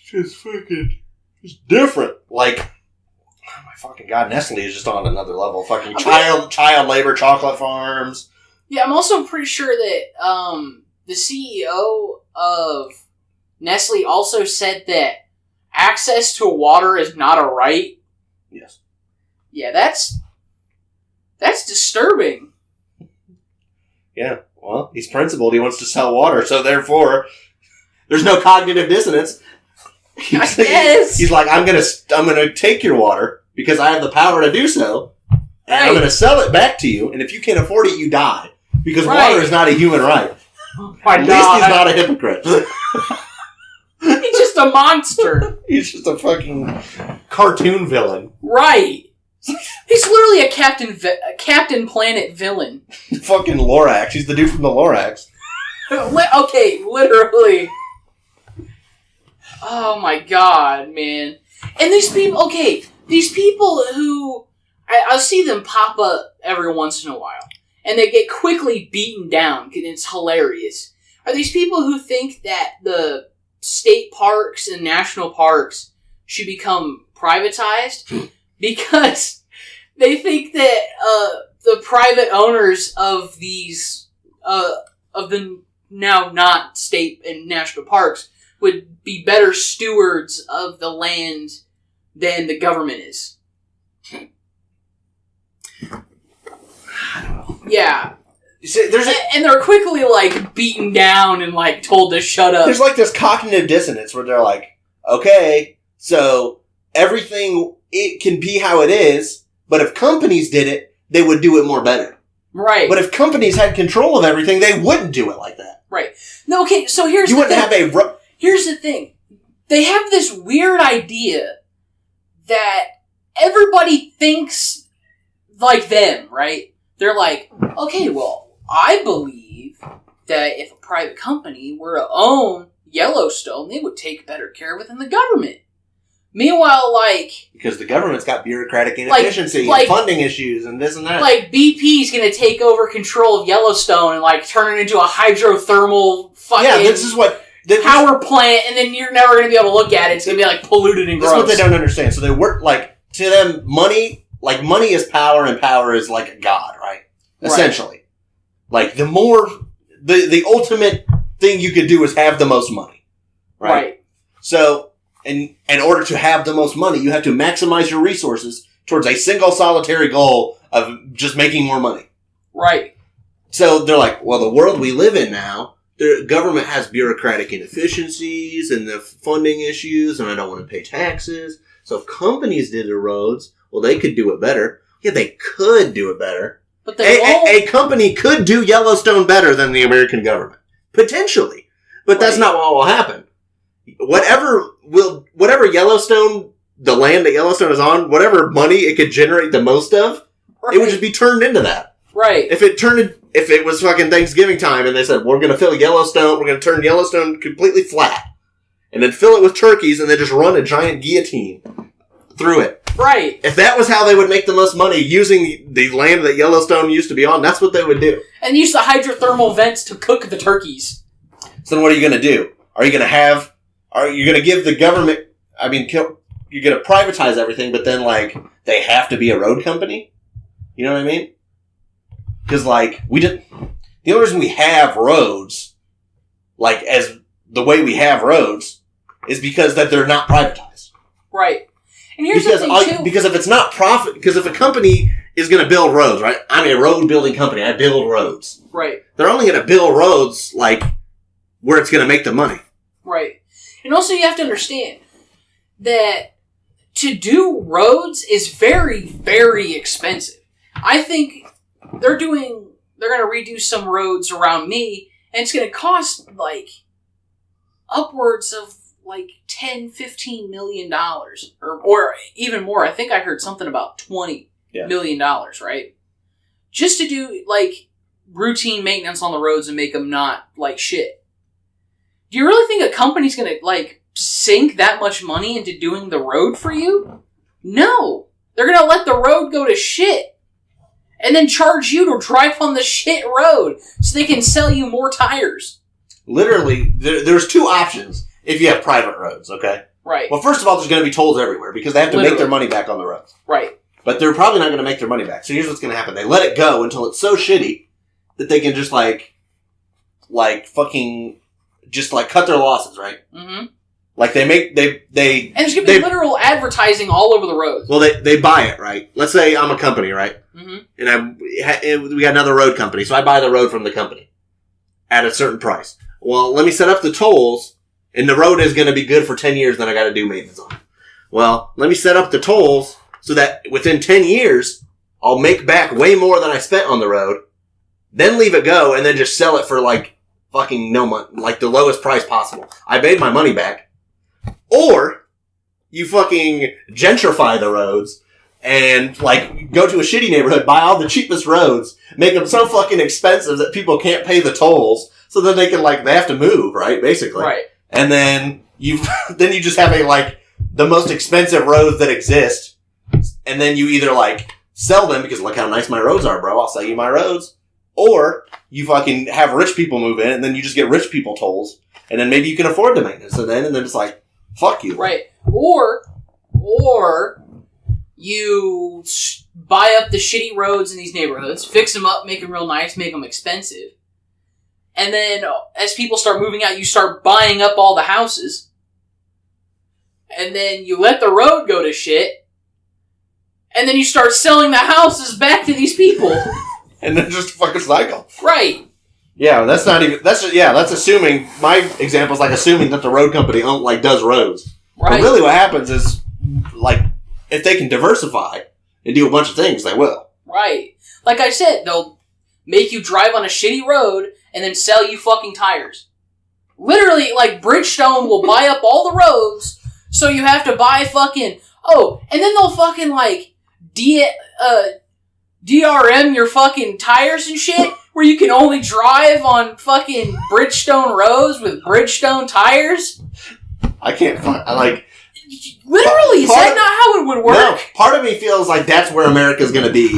Just fucking... It's different. Like... Oh my fucking god, Nestle is just on another level. Fucking child labor, chocolate farms... Yeah, I'm also pretty sure that the CEO of Nestle also said that access to water is not a right. Yes. Yeah, that's disturbing. Yeah, well, he's principled. He wants to sell water, so therefore, there's no cognitive dissonance. I guess. He's like, I'm gonna take your water because I have the power to do so, and I'm gonna sell it back to you. And if you can't afford it, you die. Because water is not a human right. At least he's not a hypocrite. He's just a monster. He's just a fucking cartoon villain. Right. He's literally a Captain Planet villain. Fucking Lorax. He's the dude from the Lorax. Okay, literally. Oh my god, man. And these people who... I'll see them pop up every once in a while. And they get quickly beaten down, and it's hilarious. Are these people who think that the state parks and national parks should become privatized? Because they think that the private owners of these, of the now not state and national parks would be better stewards of the land than the government is. Yeah. And they're quickly, like, beaten down and, like, told to shut up. There's, like, this cognitive dissonance where they're like, okay, so everything, it can be how it is, but if companies did it, they would do it more better. Right. But if companies had control of everything, they wouldn't do it like that. Right. No, okay, so here's the thing. Here's the thing. They have this weird idea that everybody thinks like them, right? They're like, okay, well, I believe that if a private company were to own Yellowstone, they would take better care of it than the government. Meanwhile, like... Because the government's got bureaucratic inefficiency and funding issues and this and that. Like, BP's gonna take over control of Yellowstone and, like, turn it into a hydrothermal fucking... Yeah, this is what... power plant, and then you're never gonna be able to look at it. It's gonna be, like, polluted and gross. That's what they don't understand. So they work, like, to them, money is power, and power is, like, a god, right? Essentially. Right. Like, the more... The ultimate thing you could do is have the most money. Right? So... In order to have the most money, you have to maximize your resources towards a single solitary goal of just making more money. Right. So they're like, well, the world we live in now, the government has bureaucratic inefficiencies and the funding issues, and I don't want to pay taxes. So if companies did the roads, well, they could do it better. Yeah, they could do it better. But they won't. A company could do Yellowstone better than the American government. Potentially. But that's not what will happen. Whatever Yellowstone the land that Yellowstone is on, whatever money it could generate the most of, it would just be turned into that. Right. If it was fucking Thanksgiving time and they said, we're going to fill Yellowstone, we're going to turn Yellowstone completely flat, and then fill it with turkeys and then just run a giant guillotine through it. Right. If that was how they would make the most money using the land that Yellowstone used to be on, that's what they would do. And use the hydrothermal vents to cook the turkeys. So then what are you going to do? Are you going to give the government, you're going to privatize everything, but then, like, they have to be a road company? You know what I mean? Because, like, the only reason we have roads, like, as the way we have roads, is because that they're not privatized. Right. And here's the thing, too. Because if it's not because if a company is going to build roads, right? I'm a road building company. I build roads. Right. They're only going to build roads, like, where it's going to make the money. Right. And also you have to understand that to do roads is very, very expensive. I think they're going to redo some roads around me, and it's going to cost, like, upwards of, like, $10-15 million. Or even more. I think I heard something about $20 million, right? Just to do, like, routine maintenance on the roads and make them not, like, shit. Do you really think a company's going to, like, sink that much money into doing the road for you? No. They're going to let the road go to shit. And then charge you to drive on the shit road so they can sell you more tires. Literally, there's two options if you have private roads, okay? Right. Well, first of all, there's going to be tolls everywhere because they have to make their money back on the roads. Right. But they're probably not going to make their money back. So here's what's going to happen. They let it go until it's so shitty that they can just, fucking, just, cut their losses, right? Mm-hmm. Like, they... And there's going to be literal advertising all over the roads. Well, they buy it, right? Let's say I'm a company, right? Mm-hmm. And we got another road company, so I buy the road from the company at a certain price. Well, let me set up the tolls, and the road is going to be good for 10 years, then I got to do maintenance on it. Well, let me set up the tolls so that within 10 years, I'll make back way more than I spent on the road, then leave it go, and then just sell it for, fucking no money, the lowest price possible. I made my money back. Or, you fucking gentrify the roads and, go to a shitty neighborhood, buy all the cheapest roads, make them so fucking expensive that people can't pay the tolls, so then they can, they have to move, right? Basically. Right. And then you just have the most expensive roads that exist, and then you either, sell them because look how nice my roads are, bro, I'll sell you my roads. Or, you fucking have rich people move in, and then you just get rich people tolls, and then maybe you can afford the maintenance, and then it's fuck you. Right. Or you buy up the shitty roads in these neighborhoods, fix them up, make them real nice, make them expensive. And then as people start moving out, you start buying up all the houses. And then you let the road go to shit. And then you start selling the houses back to these people. And then just a fucking cycle. Right. Yeah, that's assuming, my example is assuming that the road company does roads. Right. But really what happens is, if they can diversify and do a bunch of things, they will. Right. Like I said, they'll make you drive on a shitty road and then sell you fucking tires. Literally, Bridgestone will buy up all the roads, so you have to buy fucking, and then they'll fucking, DRM your fucking tires and shit, where you can only drive on fucking Bridgestone roads with Bridgestone tires? I can't find, Literally, is that not how it would work? No, part of me feels like that's where America's gonna be.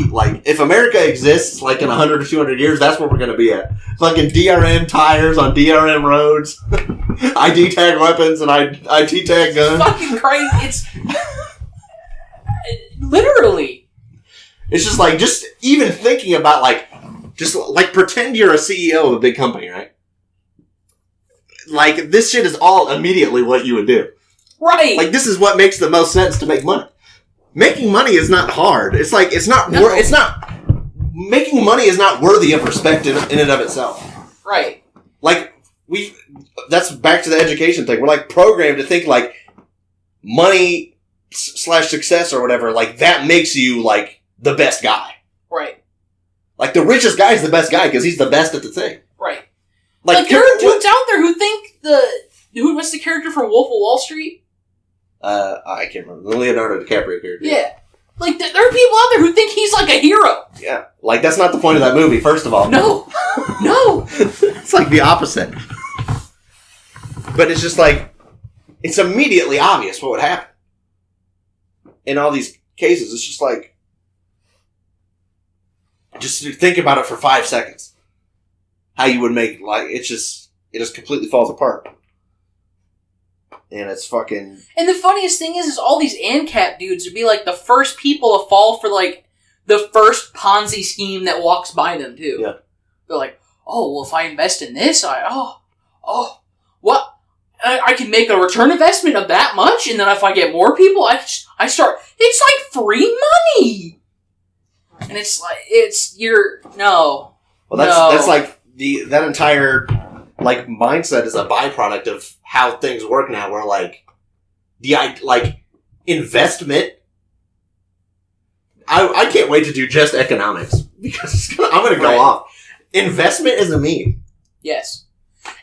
If America exists, in 100 or 200 years, that's where we're gonna be at. Fucking DRM tires on DRM roads. ID tag weapons and ID tag guns. It's fucking crazy. It's... Literally. It's just even thinking about, pretend you're a CEO of a big company, right? This shit is all immediately what you would do. Right. This is what makes the most sense to make money. Making money is not hard. It's not, making money is not worthy of respect in and of itself. Right. That's back to the education thing. We're programmed to think money / success or whatever, that makes you the best guy. Right. The richest guy is the best guy because he's the best at the thing. Right. There are dudes out there who think what's the character from Wolf of Wall Street? I can't remember. The Leonardo DiCaprio character. Yeah. Like, there are people out there who think he's like a hero. Yeah. Like, that's not the point of that movie, first of all. No. No. It's like the opposite. But it's just like, it's immediately obvious what would happen. In all these cases, it's just like, just think about it for 5 seconds. How you would make, like, it just completely falls apart. And it's fucking... And the funniest thing is all these ANCAP dudes would be like the first people to fall for like the first Ponzi scheme that walks by them too. Yeah. They're like, oh, well, if I invest in this, what? I can make a return investment of that much, and then if I get more people, I start... It's like free money! And it's like, no. Well, that's like, that entire... like, mindset is a byproduct of how things work now, where, like, investment... I can't wait to do just economics, because I'm going to go off. Investment is a meme. Yes.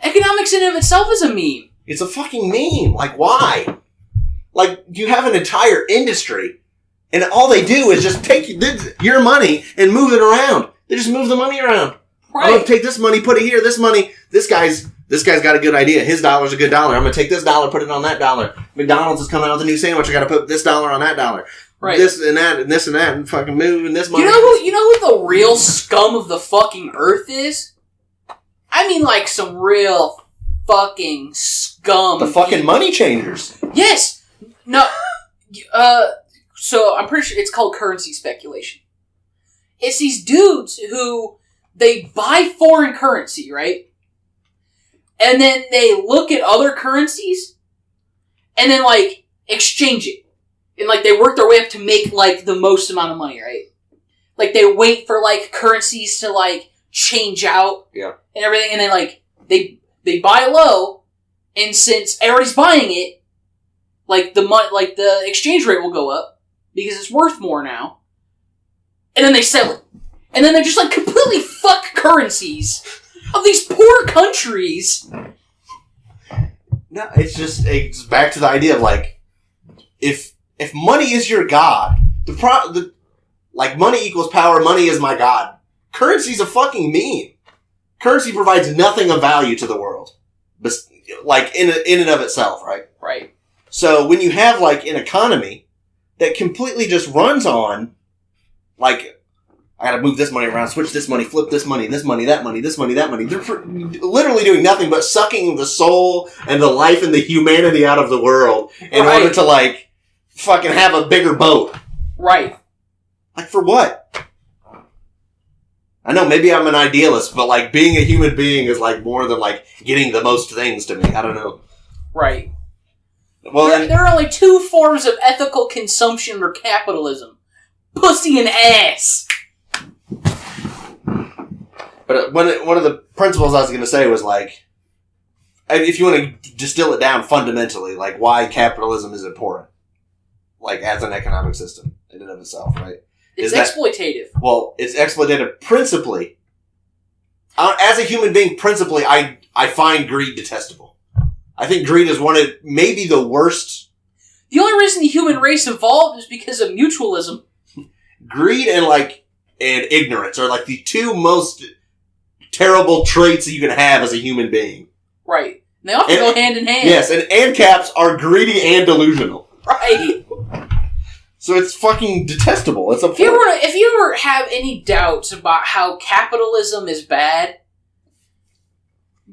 Economics in and of itself is a meme. It's a fucking meme. Like, why? Like, you have an entire industry, and all they do is just take your money and move it around. They just move the money around. Right. I'm going to take this money, put it here, this money, this guy's got a good idea. His dollar's a good dollar. I'm going to take this dollar, put it on that dollar. McDonald's is coming out with a new sandwich. I got to put this dollar on that dollar. Right. This and that and this and that and fucking moving this money. You know who the real scum of the fucking earth is? I mean, like, some real fucking scum. The fucking money changers. Yes! No, so I'm pretty sure it's called currency speculation. It's these dudes who... they buy foreign currency, right? And then they look at other currencies and then, like, exchange it. And, like, they work their way up to make, like, the most amount of money, right? Like, they wait for, like, currencies to, like, change out. Yeah. And everything. And then, like, they buy low. And since everybody's buying it, like, the exchange rate will go up because it's worth more now. And then they sell it. And then they just, like, completely fuck currencies of these poor countries. No, it's back to the idea of, like, if money is your god, like, money equals power, money is my god. Currency's a fucking meme. Currency provides nothing of value to the world. But, like, in and of itself, right? Right. So, when you have, like, an economy that completely just runs on, like... I gotta move this money around, switch this money, flip this money, that money, this money, that money. They're literally doing nothing but sucking the soul and the life and the humanity out of the world in order to, like, fucking have a bigger boat. Right. Like, for what? I know, maybe I'm an idealist, but, like, being a human being is, like, more than, like, getting the most things to me. I don't know. Right. Well, there are only two forms of ethical consumption or capitalism. Pussy and ass. But one of the principles I was going to say was, like, if you want to distill it down fundamentally, like, why capitalism is important, like, as an economic system in and of itself, right? It's exploitative. Well, it's exploitative principally. As a human being, principally, I find greed detestable. I think greed is one of maybe the worst. The only reason the human race evolved is because of mutualism. Greed and ignorance are, like, the two most terrible traits that you can have as a human being. Right. And they often go hand in hand. Yes, and ANCAPs are greedy and delusional. Right. So it's fucking detestable. It's if you ever have any doubts about how capitalism is bad,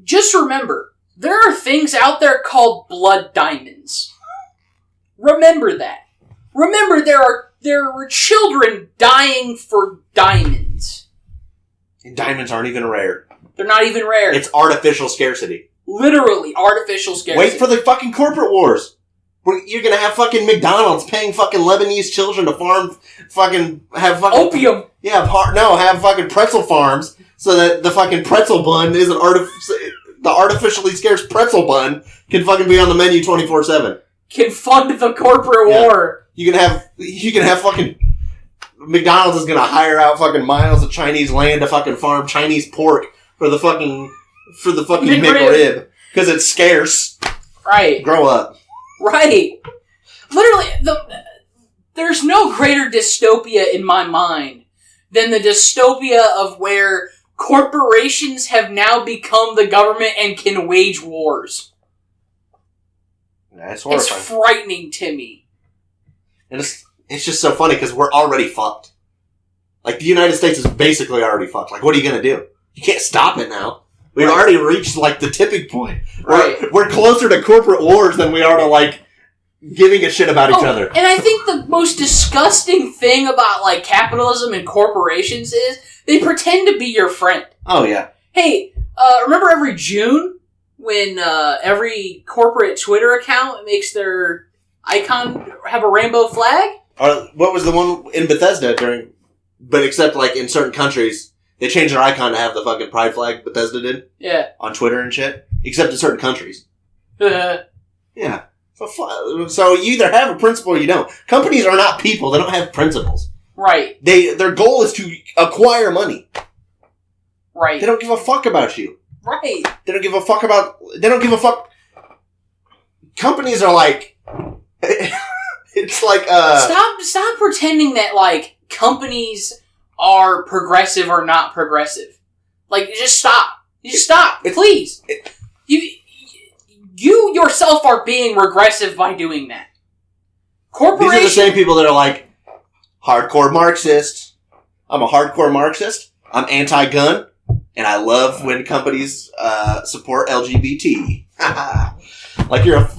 just remember, there are things out there called blood diamonds. Remember that. Remember there are children dying for diamonds. And diamonds aren't even rare. They're not even rare. It's artificial scarcity. Literally artificial scarcity. Wait for the fucking corporate wars. You're gonna have fucking McDonald's paying fucking Lebanese children to farm have fucking... opium. Yeah, have fucking pretzel farms so that the fucking pretzel bun isn't the artificially scarce pretzel bun can fucking be on the menu 24/7. Can fund the corporate war. You can have fucking... McDonald's is gonna hire out fucking miles of Chinese land to fucking farm Chinese pork for the fucking McRib. Because it's scarce. Right. Grow up. Right. literally, there's no greater dystopia in my mind than the dystopia of where corporations have now become the government and can wage wars. That's horrifying. It's frightening to me. And it's just so funny because we're already fucked. Like, the United States is basically already fucked. Like, what are you gonna do? You can't stop it now. We've already reached, like, the tipping point. We're closer to corporate wars than we are to, like, giving a shit about each other. And I think the most disgusting thing about, like, capitalism and corporations is they pretend to be your friend. Oh, yeah. Hey, remember every June when every corporate Twitter account makes their icon have a rainbow flag? Or what was the one in Bethesda during... But except, like, in certain countries, they changed their icon to have the fucking pride flag Bethesda did. Yeah. On Twitter and shit. Except in certain countries. Yeah. So you either have a principle or you don't. Companies are not people. They don't have principles. Right. Their goal is to acquire money. Right. They don't give a fuck about you. Right. They don't give a fuck. Companies are like... It's like, Stop pretending that, like, companies are progressive or not progressive. Like, just stop. Just stop, please. You yourself are being regressive by doing that. Corporations... These are the same people that are like, hardcore Marxist. I'm a hardcore Marxist. I'm anti-gun. And I love when companies support LGBT. Like you're a...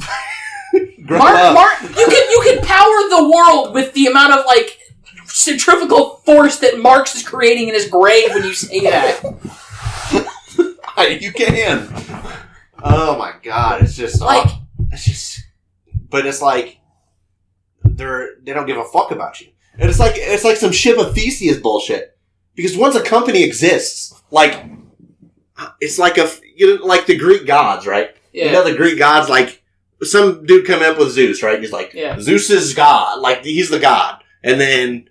Mark, you can power the world with the amount of, like, centrifugal force that Marx is creating in his grave when you say that. You can. Oh my god, it's just like but it's like they don't give a fuck about you. And it's like some ship of Theseus bullshit. Because once a company exists, like it's like like the Greek gods, right? Yeah. You know the Greek gods, like some dude coming up with Zeus, right? He's like, Zeus is God, like he's the god. And then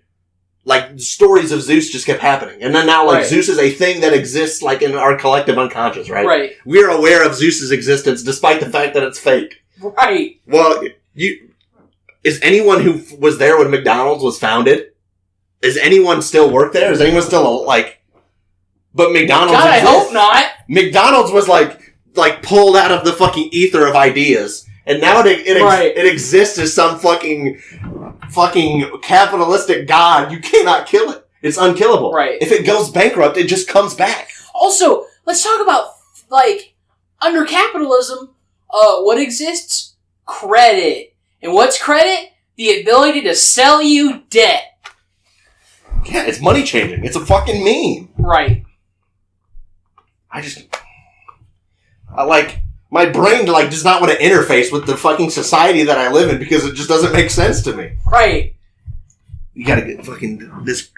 like stories of Zeus just kept happening. And then now like Zeus is a thing that exists like in our collective unconscious, right? Right. We're aware of Zeus's existence despite the fact that it's fake. Right. Well, is anyone who was there when McDonald's was founded? Is anyone still work there? Is anyone still but McDonald's God, exists. I hope not. McDonald's was like pulled out of the fucking ether of ideas. And now it exists as some fucking capitalistic god. You cannot kill it. It's unkillable. Right. If it goes bankrupt, it just comes back. Also, let's talk about, like, under capitalism, what exists? Credit. And what's credit? The ability to sell you debt. Yeah, it's money changing. It's a fucking meme. Right. My brain, does not want to interface with the fucking society that I live in because it just doesn't make sense to me. Right. You gotta get fucking this,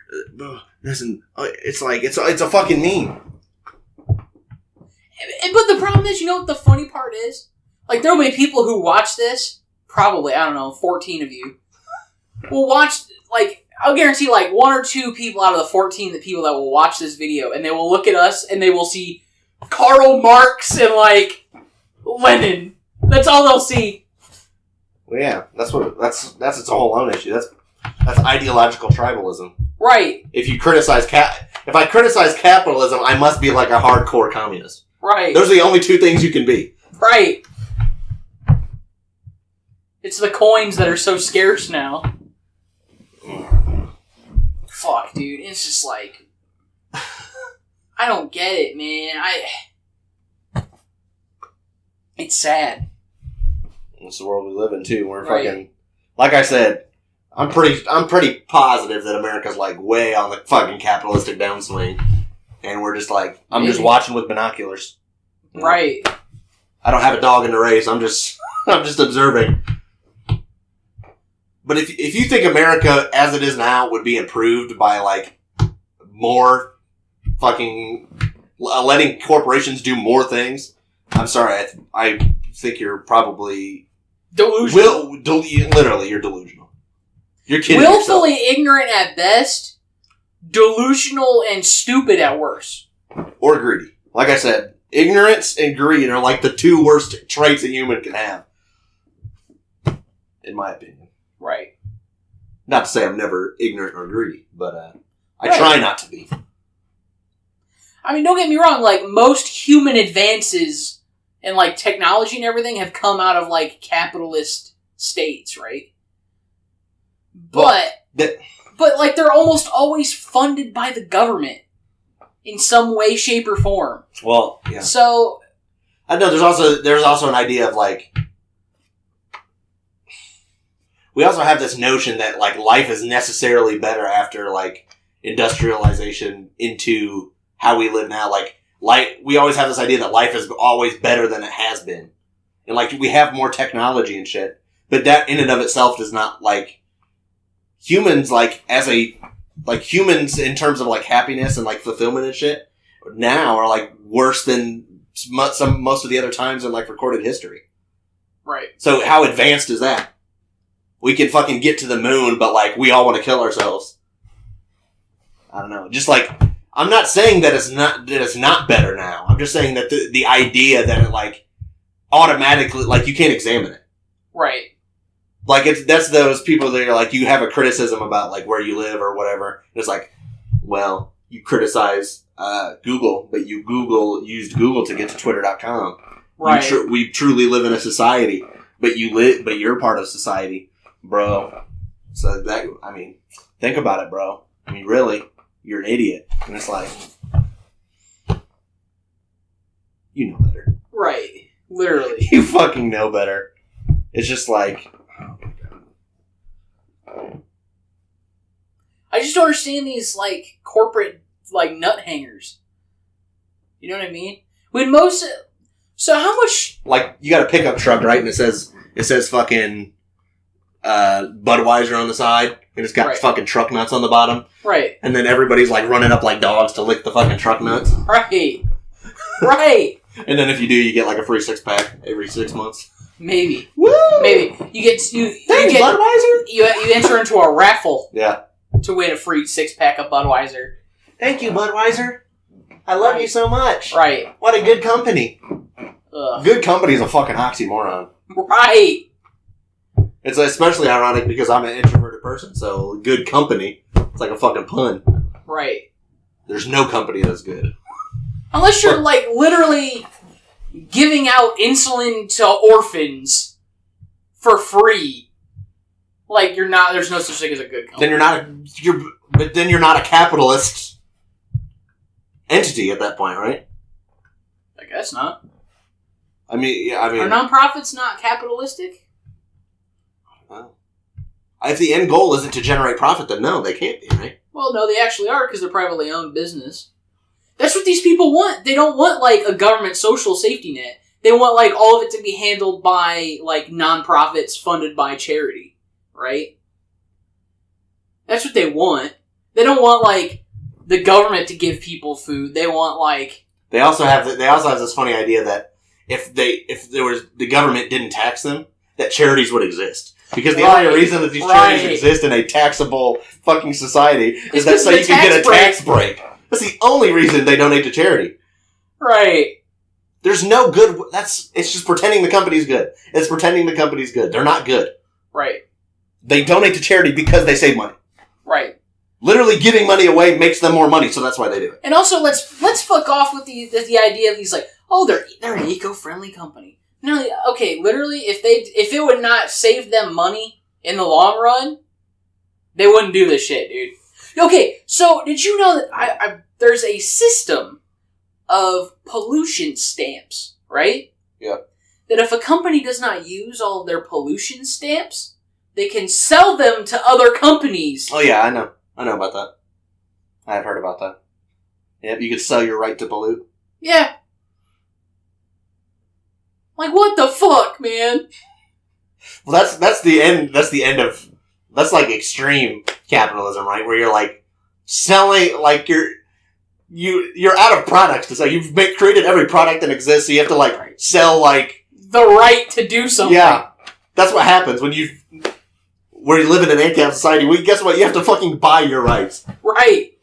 it's a fucking meme. But the problem is, you know what the funny part is? Like, there'll be people who watch this, probably, I don't know, 14 of you, will watch, like, I'll guarantee, like, 1 or 2 people out of the 14 people that will watch this video, and they will look at us, and they will see Karl Marx and, like, Lenin. That's all they'll see. Well, yeah, that's its whole own issue. That's ideological tribalism. Right. If I criticize capitalism, I must be like a hardcore communist. Right. Those are the only 2 things you can be. Right. It's the coins that are so scarce now. Fuck, dude. It's just like... I don't get it, man. It's sad. It's the world we live in, too. We're fucking... Like I said, I'm pretty positive that America's, like, way on the fucking capitalistic downswing. And we're just like... I'm just watching with binoculars. You know? Right. I don't have a dog in the race. I'm just observing. But if you think America, as it is now, would be improved by, like, more fucking... letting corporations do more things... I'm sorry, I think you're probably... Delusional. Literally, you're delusional. You're kidding Willfully yourself. Ignorant at best, delusional and stupid at worst. Or greedy. Like I said, ignorance and greed are like the 2 worst traits a human can have. In my opinion. Right. Not to say I'm never ignorant or greedy, but I Right. try not to be. I mean, don't get me wrong, like, most human advances in, like, technology and everything have come out of, like, capitalist states, right? But, like, they're almost always funded by the government in some way, shape, or form. Well, yeah. So... I know there's also an idea of, like... We also have this notion that, like, life is necessarily better after, like, industrialization into... how we live now, like, we always have this idea that life is always better than it has been. And, like, we have more technology and shit. But that in and of itself does not, like, humans, like, humans in terms of, like, happiness and, like, fulfillment and shit, now are, like, worse than most of the other times in, like, recorded history. Right. So how advanced is that? We can fucking get to the moon, but, like, we all want to kill ourselves. I don't know. Just, like... I'm not saying that it's not better now. I'm just saying that the idea that it, like, automatically, like, you can't examine it. Right. Like, that's those people that are like, you have a criticism about, like, where you live or whatever. And it's like, well, you criticize Google, but you used Google to get to Twitter.com. Right. We truly live in a society, but you're part of society, bro. So that, I mean, think about it, bro. I mean, really. You're an idiot. And it's like, you know better. Right. Literally. You fucking know better. It's just like, oh my god. I just don't understand these, like, corporate, like, nut hangers. You know what I mean? So how much... Like, you got a pickup truck, right? And it says fucking Budweiser on the side. And it's got fucking truck nuts on the bottom. Right. And then everybody's, like, running up like dogs to lick the fucking truck nuts. Right. Right. And then if you do, you get, like, a free 6-pack every 6 months. Maybe. Woo! Maybe. You get Budweiser? You enter into a raffle. Yeah. To win a free 6-pack of Budweiser. Thank you, Budweiser. I love you so much. Right. What a good company. Ugh. Good company is a fucking oxymoron. Right. It's especially ironic because I'm an introverted person, so good company, it's like a fucking pun. Right. There's no company that's good. Unless you're, like, literally giving out insulin to orphans for free. Like, there's no such thing as a good company. Then you're not a capitalist entity at that point, right? I guess not. I mean... Are nonprofits not capitalistic? Well, if the end goal isn't to generate profit, then no, they can't be, right? Well, no, they actually are, because they're privately owned business. That's what these people want. They don't want, like, a government social safety net. They want, like, all of it to be handled by, like, nonprofits funded by charity, right? That's what they want. They don't want, like, the government to give people food. They want, like... They also have this funny idea that if the government didn't tax them, that charities would exist. Because the only reason that these charities exist in a taxable fucking society is that so you can get a tax break. That's the only reason they donate to charity. Right. There's no good... it's just pretending the company's good. It's pretending the company's good. They're not good. Right. They donate to charity because they save money. Right. Literally giving money away makes them more money, so that's why they do it. And also, let's fuck off with the idea of these, like, oh, they're an eco-friendly company. No, okay, literally, if it would not save them money in the long run, they wouldn't do this shit, dude. Okay, so did you know that there's a system of pollution stamps, right? Yeah. That if a company does not use all of their pollution stamps, they can sell them to other companies. Oh yeah, I know about that. I have heard about that. Yep, you could sell your right to pollute. Yeah. Like, what the fuck, man? Well, that's the end. That's like extreme capitalism, right? Where you're like selling, like you're out of products to sell. You've created every product that exists, so you have to like sell like the right to do something. Yeah, that's what happens when you live in an anti-capitalist society. Well, guess what? You have to fucking buy your rights. Right.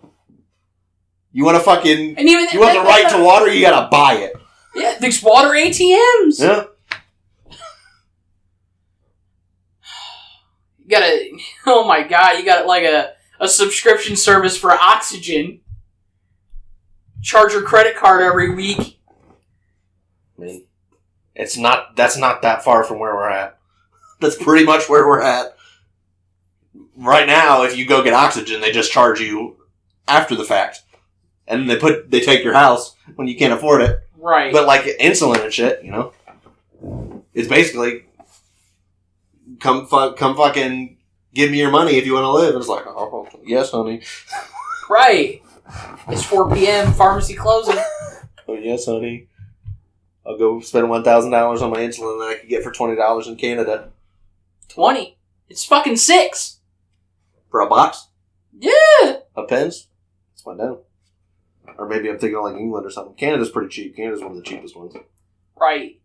You want to fucking and even you want the right to water? You gotta buy it. Yeah, there's water ATMs. Yeah. oh my god, you got like a subscription service for oxygen. Charge your credit card every week. I mean, that's not that far from where we're at. That's pretty much where we're at. Right now, if you go get oxygen, they just charge you after the fact. And they take your house when you can't afford it. Right. But like insulin and shit, it's basically come fucking give me your money if you want to live. And it's like, oh, yes, honey. Right. It's 4 p.m. Pharmacy closing. Oh, yes, honey. I'll go spend $1,000 on my insulin that I could get for $20 in Canada. 20. It's fucking 6. For a box? Yeah. Of pens? It's went down. Or maybe I'm thinking of like England or something. Canada's pretty cheap. Canada's one of the cheapest ones. Right.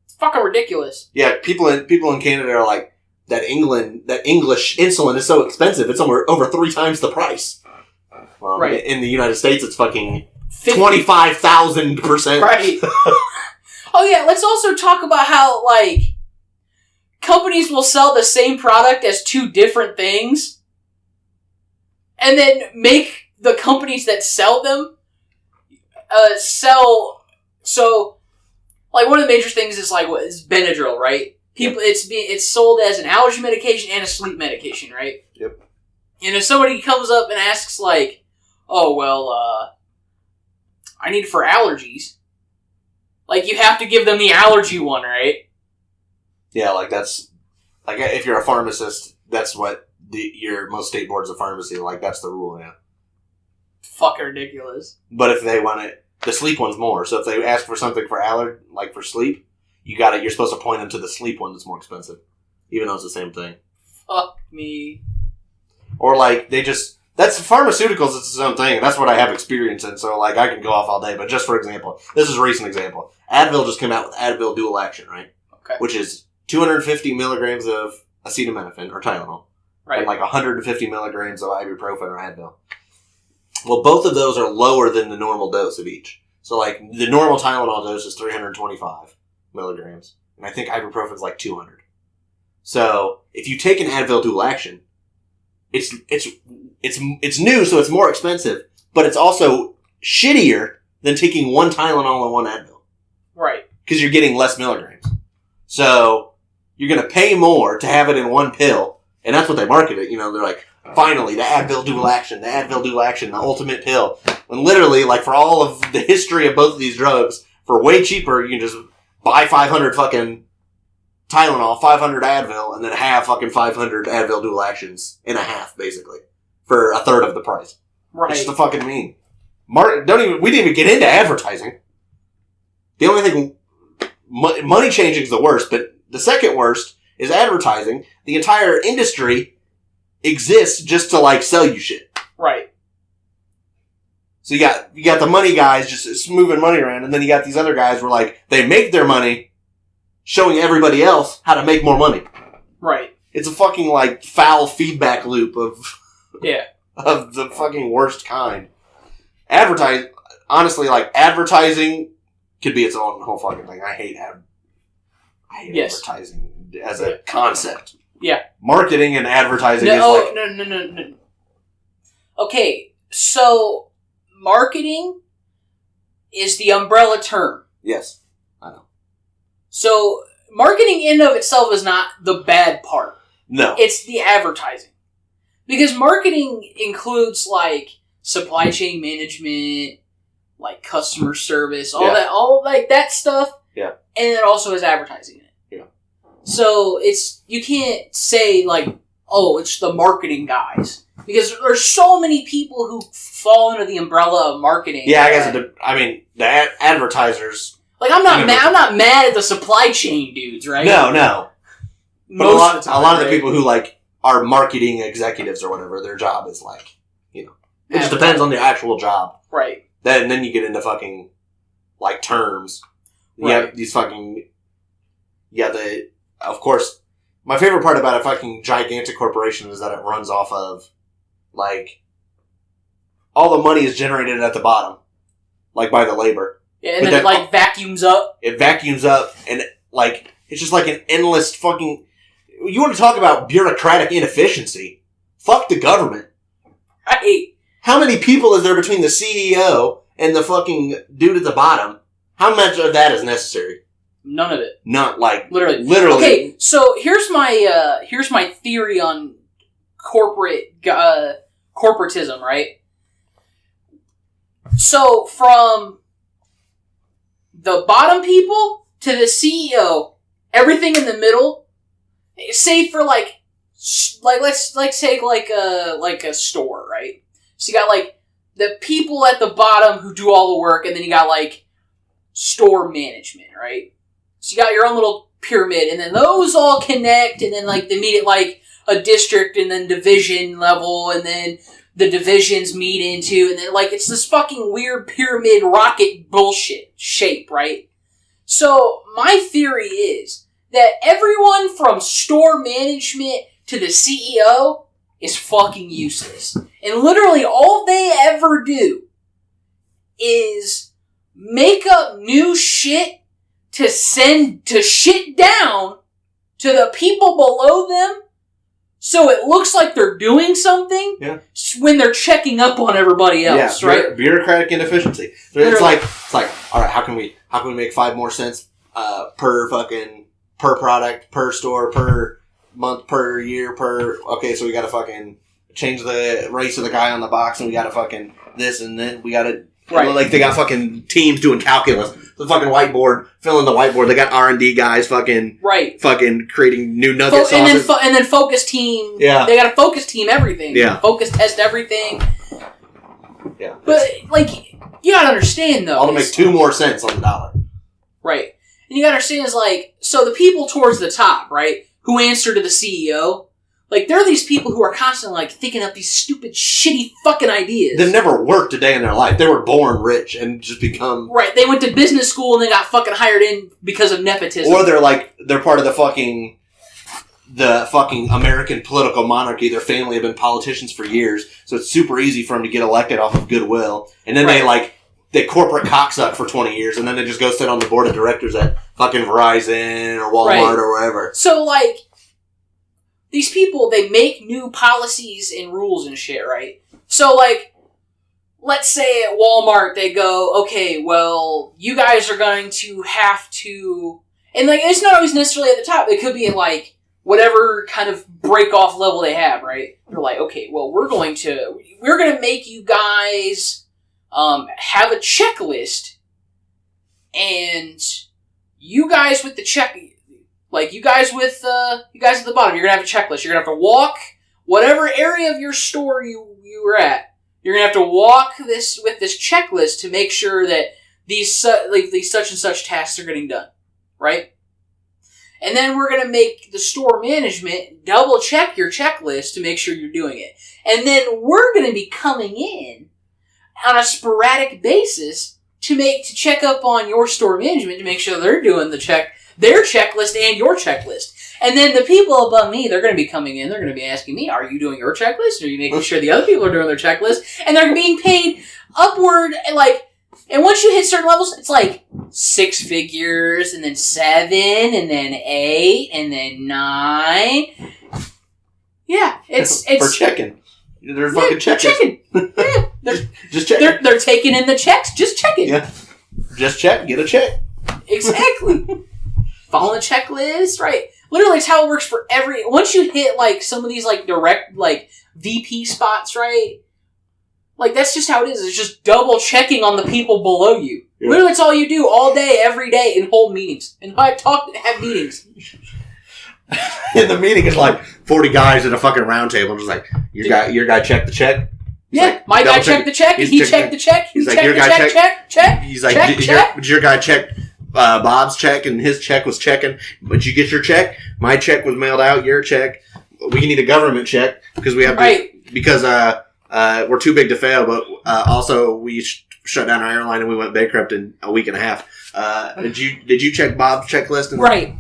It's fucking ridiculous. Yeah, people in Canada are like, that English insulin is so expensive, it's over 3 times the price. Right. In the United States, it's fucking 25,000%. Right. Oh yeah, let's also talk about how, like, companies will sell the same product as 2 different things, and then make the companies that sell them sell. So, like, one of the major things is like what is Benadryl, right? People, it's sold as an allergy medication and a sleep medication, right? Yep. And if somebody comes up and asks, like, oh well, I need it for allergies, like, you have to give them the allergy one, right? Yeah, like that's like if you're a pharmacist, that's what your most state boards of pharmacy, like, that's the rule, yeah. Fucking ridiculous. But if they want it, the sleep one's more. So if they ask for something for like for sleep, you're supposed to point them to the sleep one that's more expensive, even though it's the same thing. Fuck me. Or like that's pharmaceuticals. It's its own thing. That's what I have experience in. So like I can go off all day. But just for example, this is a recent example. Advil just came out with Advil Dual Action, right? Okay. Which is 250 milligrams of acetaminophen or Tylenol, right, and like 150 milligrams of ibuprofen or Advil. Well, both of those are lower than the normal dose of each. So like the normal Tylenol dose is 325 milligrams, and I think ibuprofen is like 200. So if you take an Advil Dual Action, it's new, so it's more expensive, but it's also shittier than taking one Tylenol and one Advil. Right. Because you're getting less milligrams. So you're going to pay more to have it in one pill, and that's what they market it. They're like, finally, the Advil Dual Action, the ultimate pill. When literally, like, for all of the history of both of these drugs, for way cheaper, you can just buy 500 fucking Tylenol, 500 Advil, and then have fucking 500 Advil Dual Actions in a half, basically, for a third of the price. Right. It's just the fucking mean. We didn't even get into advertising. The only thing, money changing is the worst, but the second worst is advertising. The entire industry exists just to, like, sell you shit. Right. So you got the money guys just moving money around, and then you got these other guys where, like, they make their money showing everybody else how to make more money. Right. It's a fucking, like, foul feedback loop of the fucking worst kind. Honestly, like, advertising could be its own whole fucking thing. I hate advertising as a concept. Yeah. Marketing and advertising is like... No. Okay, so marketing is the umbrella term. Yes, I know. So marketing in of itself is not the bad part. No. It's the advertising. Because marketing includes, like, supply chain management, like customer service, all that stuff. Yeah. And it also has advertising in it. Yeah. So you can't say, like, oh, it's the marketing guys. Because there's so many people who fall under the umbrella of marketing. Yeah, I guess the advertisers. Like, I'm not mad at the supply chain dudes, right? No. But a lot of the people who, like, are marketing executives or whatever, their job is, like, it just depends on the actual job. Right. Then you get into fucking, like, terms. You have these fucking... Of course, my favorite part about a fucking gigantic corporation is that it runs off of, like, all the money is generated at the bottom. Like, by the labor. Yeah, and then it, like, vacuums up. It vacuums up, and, like, it's just like an endless fucking... You want to talk about bureaucratic inefficiency? Fuck the government. Right. How many people is there between the CEO and the fucking dude at the bottom? How much of that is necessary? None of it. Not like Literally. Literally. Okay, so here's my theory on corporatism, right? So from the bottom people to the CEO, everything in the middle, save for let's take a store, right? So you got like the people at the bottom who do all the work, and then you got like store management, right? So you got your own little pyramid, and then those all connect, and then like they meet at like a district and then division level, and then the divisions meet into, and then like it's this fucking weird pyramid rocket bullshit shape, right? So my theory is that everyone from store management to the CEO is fucking useless. And literally all they ever do is make up new shit to send to shit down to the people below them so it looks like they're doing something when they're checking up on everybody else, right? Bureaucratic inefficiency. So it's like, all right, how can we make 5 more cents per product, per store, per month, per year, okay, so we gotta fucking change the race of the guy on the box, and we gotta fucking this and then we gotta, like they got fucking teams doing calculus. The fucking whiteboard, filling the whiteboard. They got R&D guys fucking creating new nugget sauces. And then focus team. Yeah. They got to focus team everything. Yeah. Focus test everything. Yeah. But, like, you gotta understand, though. All to make 2 more cents on the dollar. Right. And you gotta understand is, like, so the people towards the top, right, who answer to the CEO, like, there are these people who are constantly, like, thinking up these stupid, shitty fucking ideas. They've never worked a day in their life. They were born rich and just become... Right. They went to business school and they got fucking hired in because of nepotism. Or they're part of the fucking American political monarchy. Their family have been politicians for years, so it's super easy for them to get elected off of goodwill. And then they corporate cocksuck for 20 years, and then they just go sit on the board of directors at fucking Verizon or Walmart or wherever. So, like... These people, they make new policies and rules and shit, right? So, like, let's say at Walmart they go, okay, well, you guys are going to have to... And, like, it's not always necessarily at the top. It could be at, like, whatever kind of break-off level they have, right? They're like, okay, well, we're going to make you guys have a checklist, and you guys with the check... Like, you guys at the bottom, you're going to have a checklist. You're going to have to walk whatever area of your store you were at. You're going to have to walk with this checklist to make sure that these such and such tasks are getting done. Right? And then we're going to make the store management double check your checklist to make sure you're doing it. And then we're going to be coming in on a sporadic basis to check up on your store management to make sure they're doing their checklist and your checklist. And then the people above me, they're going to be coming in, they're going to be asking me, are you doing your checklist? Are you making sure the other people are doing their checklist? And they're being paid upward, and once you hit certain levels, it's like 6 figures, and then 7, and then 8, and then 9. Yeah, it's for checking. They're fucking checking. Yeah, just checking. They're taking in the checks, just checking. Yeah. Just check, get a check. Exactly. Follow the checklist, right? Literally, it's how it works for once you hit, like, some of these, like, direct, like, VP spots, right? Like, that's just how it is. It's just double checking on the people below you. Yeah. Literally, it's all you do all day, every day, and hold meetings. And have meetings. And the meeting is like 40 guys at a fucking round table. Just like, your guy checked the check? He's like, my guy checked the check, and he checked the check. He's like, your guy check. He's like, did your guy check Bob's check, and his check was checking? But you get your check? My check was mailed out, your check. We need a government check, because we have because we're too big to fail, but also we shut down our airline and we went bankrupt in a week and a half. Did you check Bob's checklist? Right.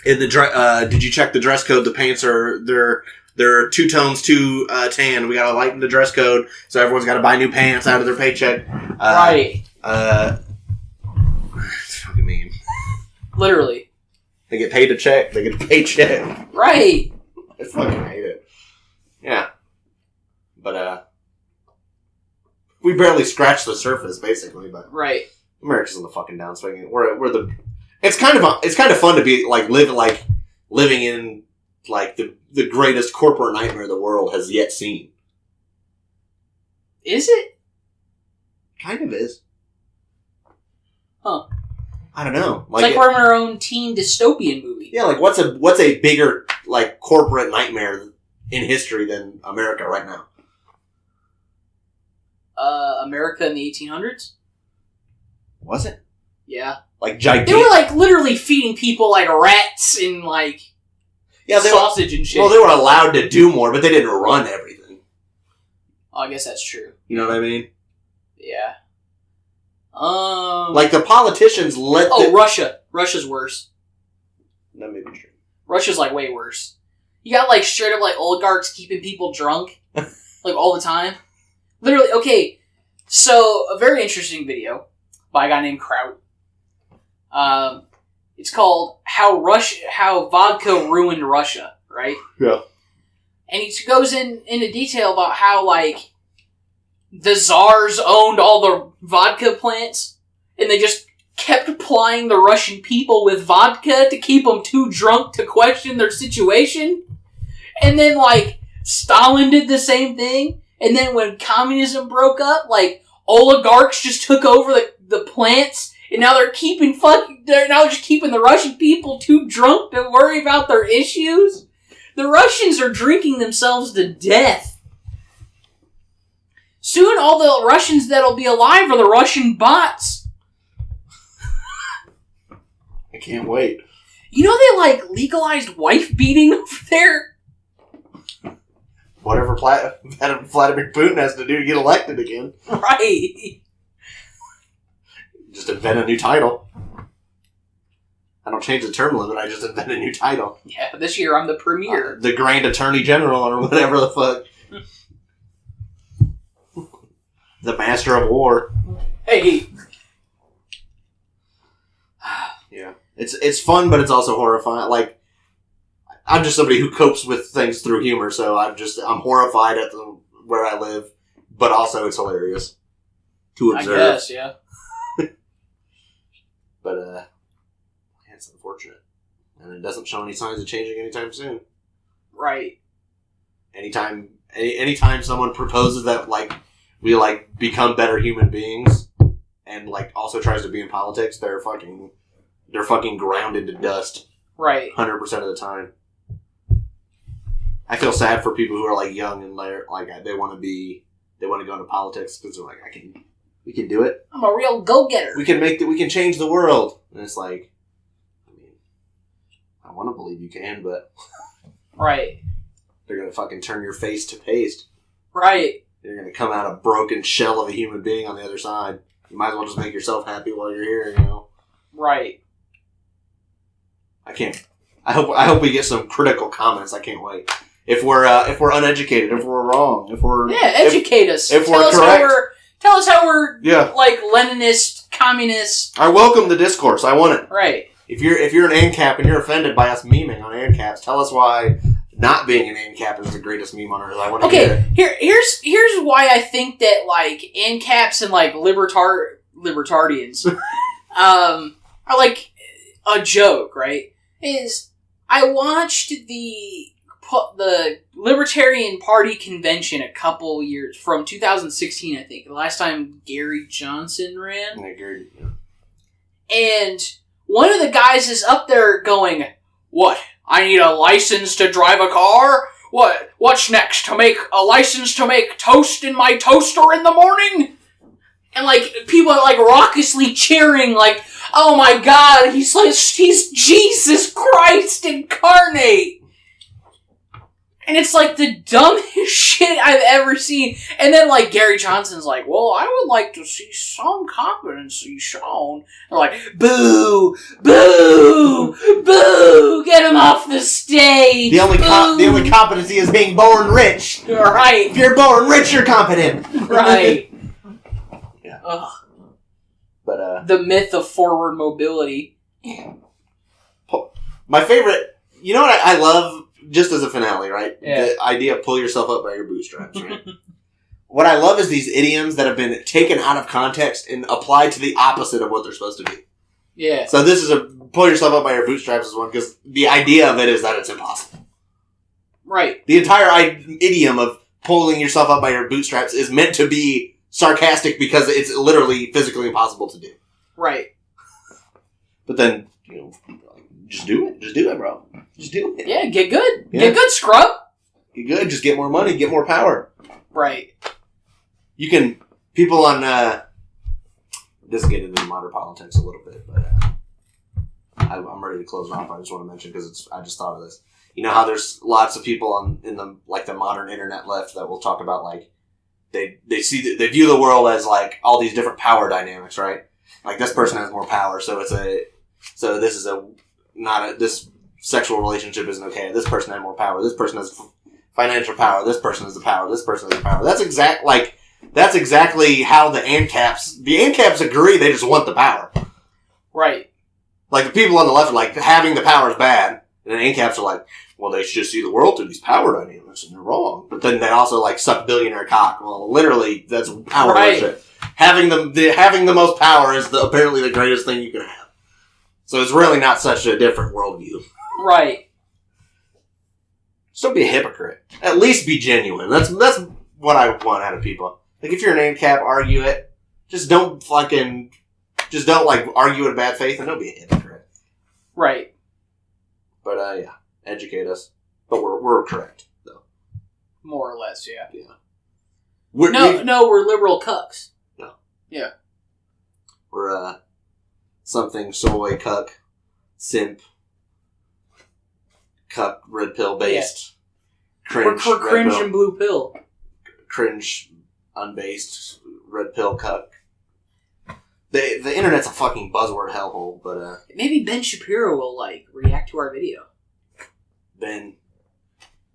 In the did you check the dress code? The pants they're 2 tones too tan. We gotta lighten the dress code, so everyone's got to buy new pants out of their paycheck. Right. It's fucking mean. Literally. They get paid to check. They get a paycheck. Right. I fucking hate it. Yeah. But, we barely scratched the surface, basically, but... Right. America's on the fucking downswing. We're the... It's kind of fun to be, living in, the greatest corporate nightmare the world has yet seen. Is it? Kind of is. Huh. I don't know. It's like we're in our own teen dystopian movie. Yeah, what's a bigger, corporate nightmare in history than America right now? America in the 1800s? Was it? Yeah. Gigantic. They were, literally feeding people, rats and, sausage and shit. Well, they were allowed to do more, but they didn't run everything. Oh, I guess that's true. You know what I mean? Yeah. The politicians let... Russia. Russia's worse. That may be true. Russia's, way worse. You got, straight up, oligarchs keeping people drunk. All the time. Literally, okay, so a very interesting video by a guy named Kraut. It's called How Vodka Ruined Russia, right? Yeah. And he goes into detail about how, the czars owned all the vodka plants, and they just kept plying the Russian people with vodka to keep them too drunk to question their situation. And then, Stalin did the same thing. And then when communism broke up, oligarchs just took over the plants, and now they're just keeping the Russian people too drunk to worry about their issues. The Russians are drinking themselves to death. Soon all the Russians that'll be alive are the Russian bots. I can't wait. You know they, legalized wife beating over there? Whatever Vladimir Putin has to do to get elected again. Right. Just invent a new title. I don't change the term limit, I just invent a new title. Yeah, this year I'm the premier. The Grand Attorney General, or whatever the fuck. The Master of War. Hey. Yeah. It's fun, but it's also horrifying. I'm just somebody who copes with things through humor, so I'm horrified at where I live, but also it's hilarious to observe. I guess, yeah. But, it's unfortunate. And it doesn't show any signs of changing anytime soon. Right. Anytime someone proposes that, we, become better human beings, and, also tries to be in politics, they're fucking ground into dust. Right. 100% of the time. I feel sad for people who are young and they want to go into politics because they're we can do it. I'm a real go-getter. We can change the world. And it's I want to believe you can, but right. They're going to fucking turn your face to paste. Right. You're going to come out a broken shell of a human being on the other side. You might as well just make yourself happy while you're here, Right. I can't. I hope we get some critical comments. I can't wait. If we're uneducated, if we're wrong, if we're educate us. If we're correct, tell us how we're Leninist, communist. I welcome the discourse. I want it. Right. If you're an ANCAP and you're offended by us memeing on ANCAPs, tell us why not being an ANCAP is the greatest meme on earth. I want to hear it. Here's why I think that ANCAPs and libertarians are a joke, right? Is I watched the Libertarian Party convention a couple years from 2016, I think. The last time Gary Johnson ran. Yeah, Gary. Yeah. And one of the guys is up there going, "What? I need a license to drive a car? What's next? To make a license to make toast in my toaster in the morning?" And people are raucously cheering, "Oh my God, he's Jesus Christ incarnate!" And it's the dumbest shit I've ever seen. And then Gary Johnson's "Well, I would like to see some competency shown." They're "Boo! Boo! Boo! Get him off the stage! The only competency is being born rich. Right. If you're born rich, you're competent. Right. Yeah. Ugh. But the myth of forward mobility. My favorite, you know what I love, just as a finale, right? Yeah. The idea of pull yourself up by your bootstraps, right? What I love is these idioms that have been taken out of context and applied to the opposite of what they're supposed to be. Yeah. So this is a pull yourself up by your bootstraps is one, because the idea of it is that it's impossible. Right. The entire idiom of pulling yourself up by your bootstraps is meant to be sarcastic because it's literally physically impossible to do. Right. But then, just do it. Just do it, bro. Just do it. Yeah, get good. Yeah. Get good, scrub. Get good. Just get more money. Get more power. Right. You can... People on... this is getting into modern politics a little bit, but I'm ready to close it off. I just want to mention, because I just thought of this. You know how there's lots of people in the modern internet left that will talk about, like, they view the world as, like, all these different power dynamics, right? Like, this person has more power, so this sexual relationship isn't okay. This person had more power. This person has financial power. This person has the power. This person has the power. That's exactly how the ANCAPs agree. They just want the power. Right. Like, the people on the left are like, having the power is bad. And then ANCAPs are like, well, they should just see the world through these power dynamics, and they're wrong. But then they also, like, suck billionaire cock. Well, literally, that's power worship. Having the most power is apparently the greatest thing you can have. So it's really not such a different worldview. Right. Just don't be a hypocrite. At least be genuine. That's what I want out of people. Like, if you're an ANCAP, argue it. Just don't argue in bad faith, and don't be a hypocrite. Right. But, yeah. Educate us. But we're correct, though. More or less, yeah. Yeah. We're liberal cucks. No. Yeah. We're, something soy, cuck, simp, cuck, red pill based, cringe, We're cringe and blue pill. Cringe, unbased, red pill cuck. The internet's a fucking buzzword hellhole, but maybe Ben Shapiro will react to our video. Ben,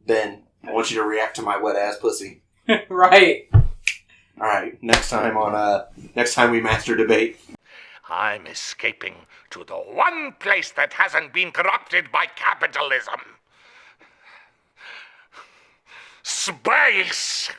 I want you to react to my wet ass pussy. Right. All right, next time we master debate. I'm escaping to the one place that hasn't been corrupted by capitalism. Space!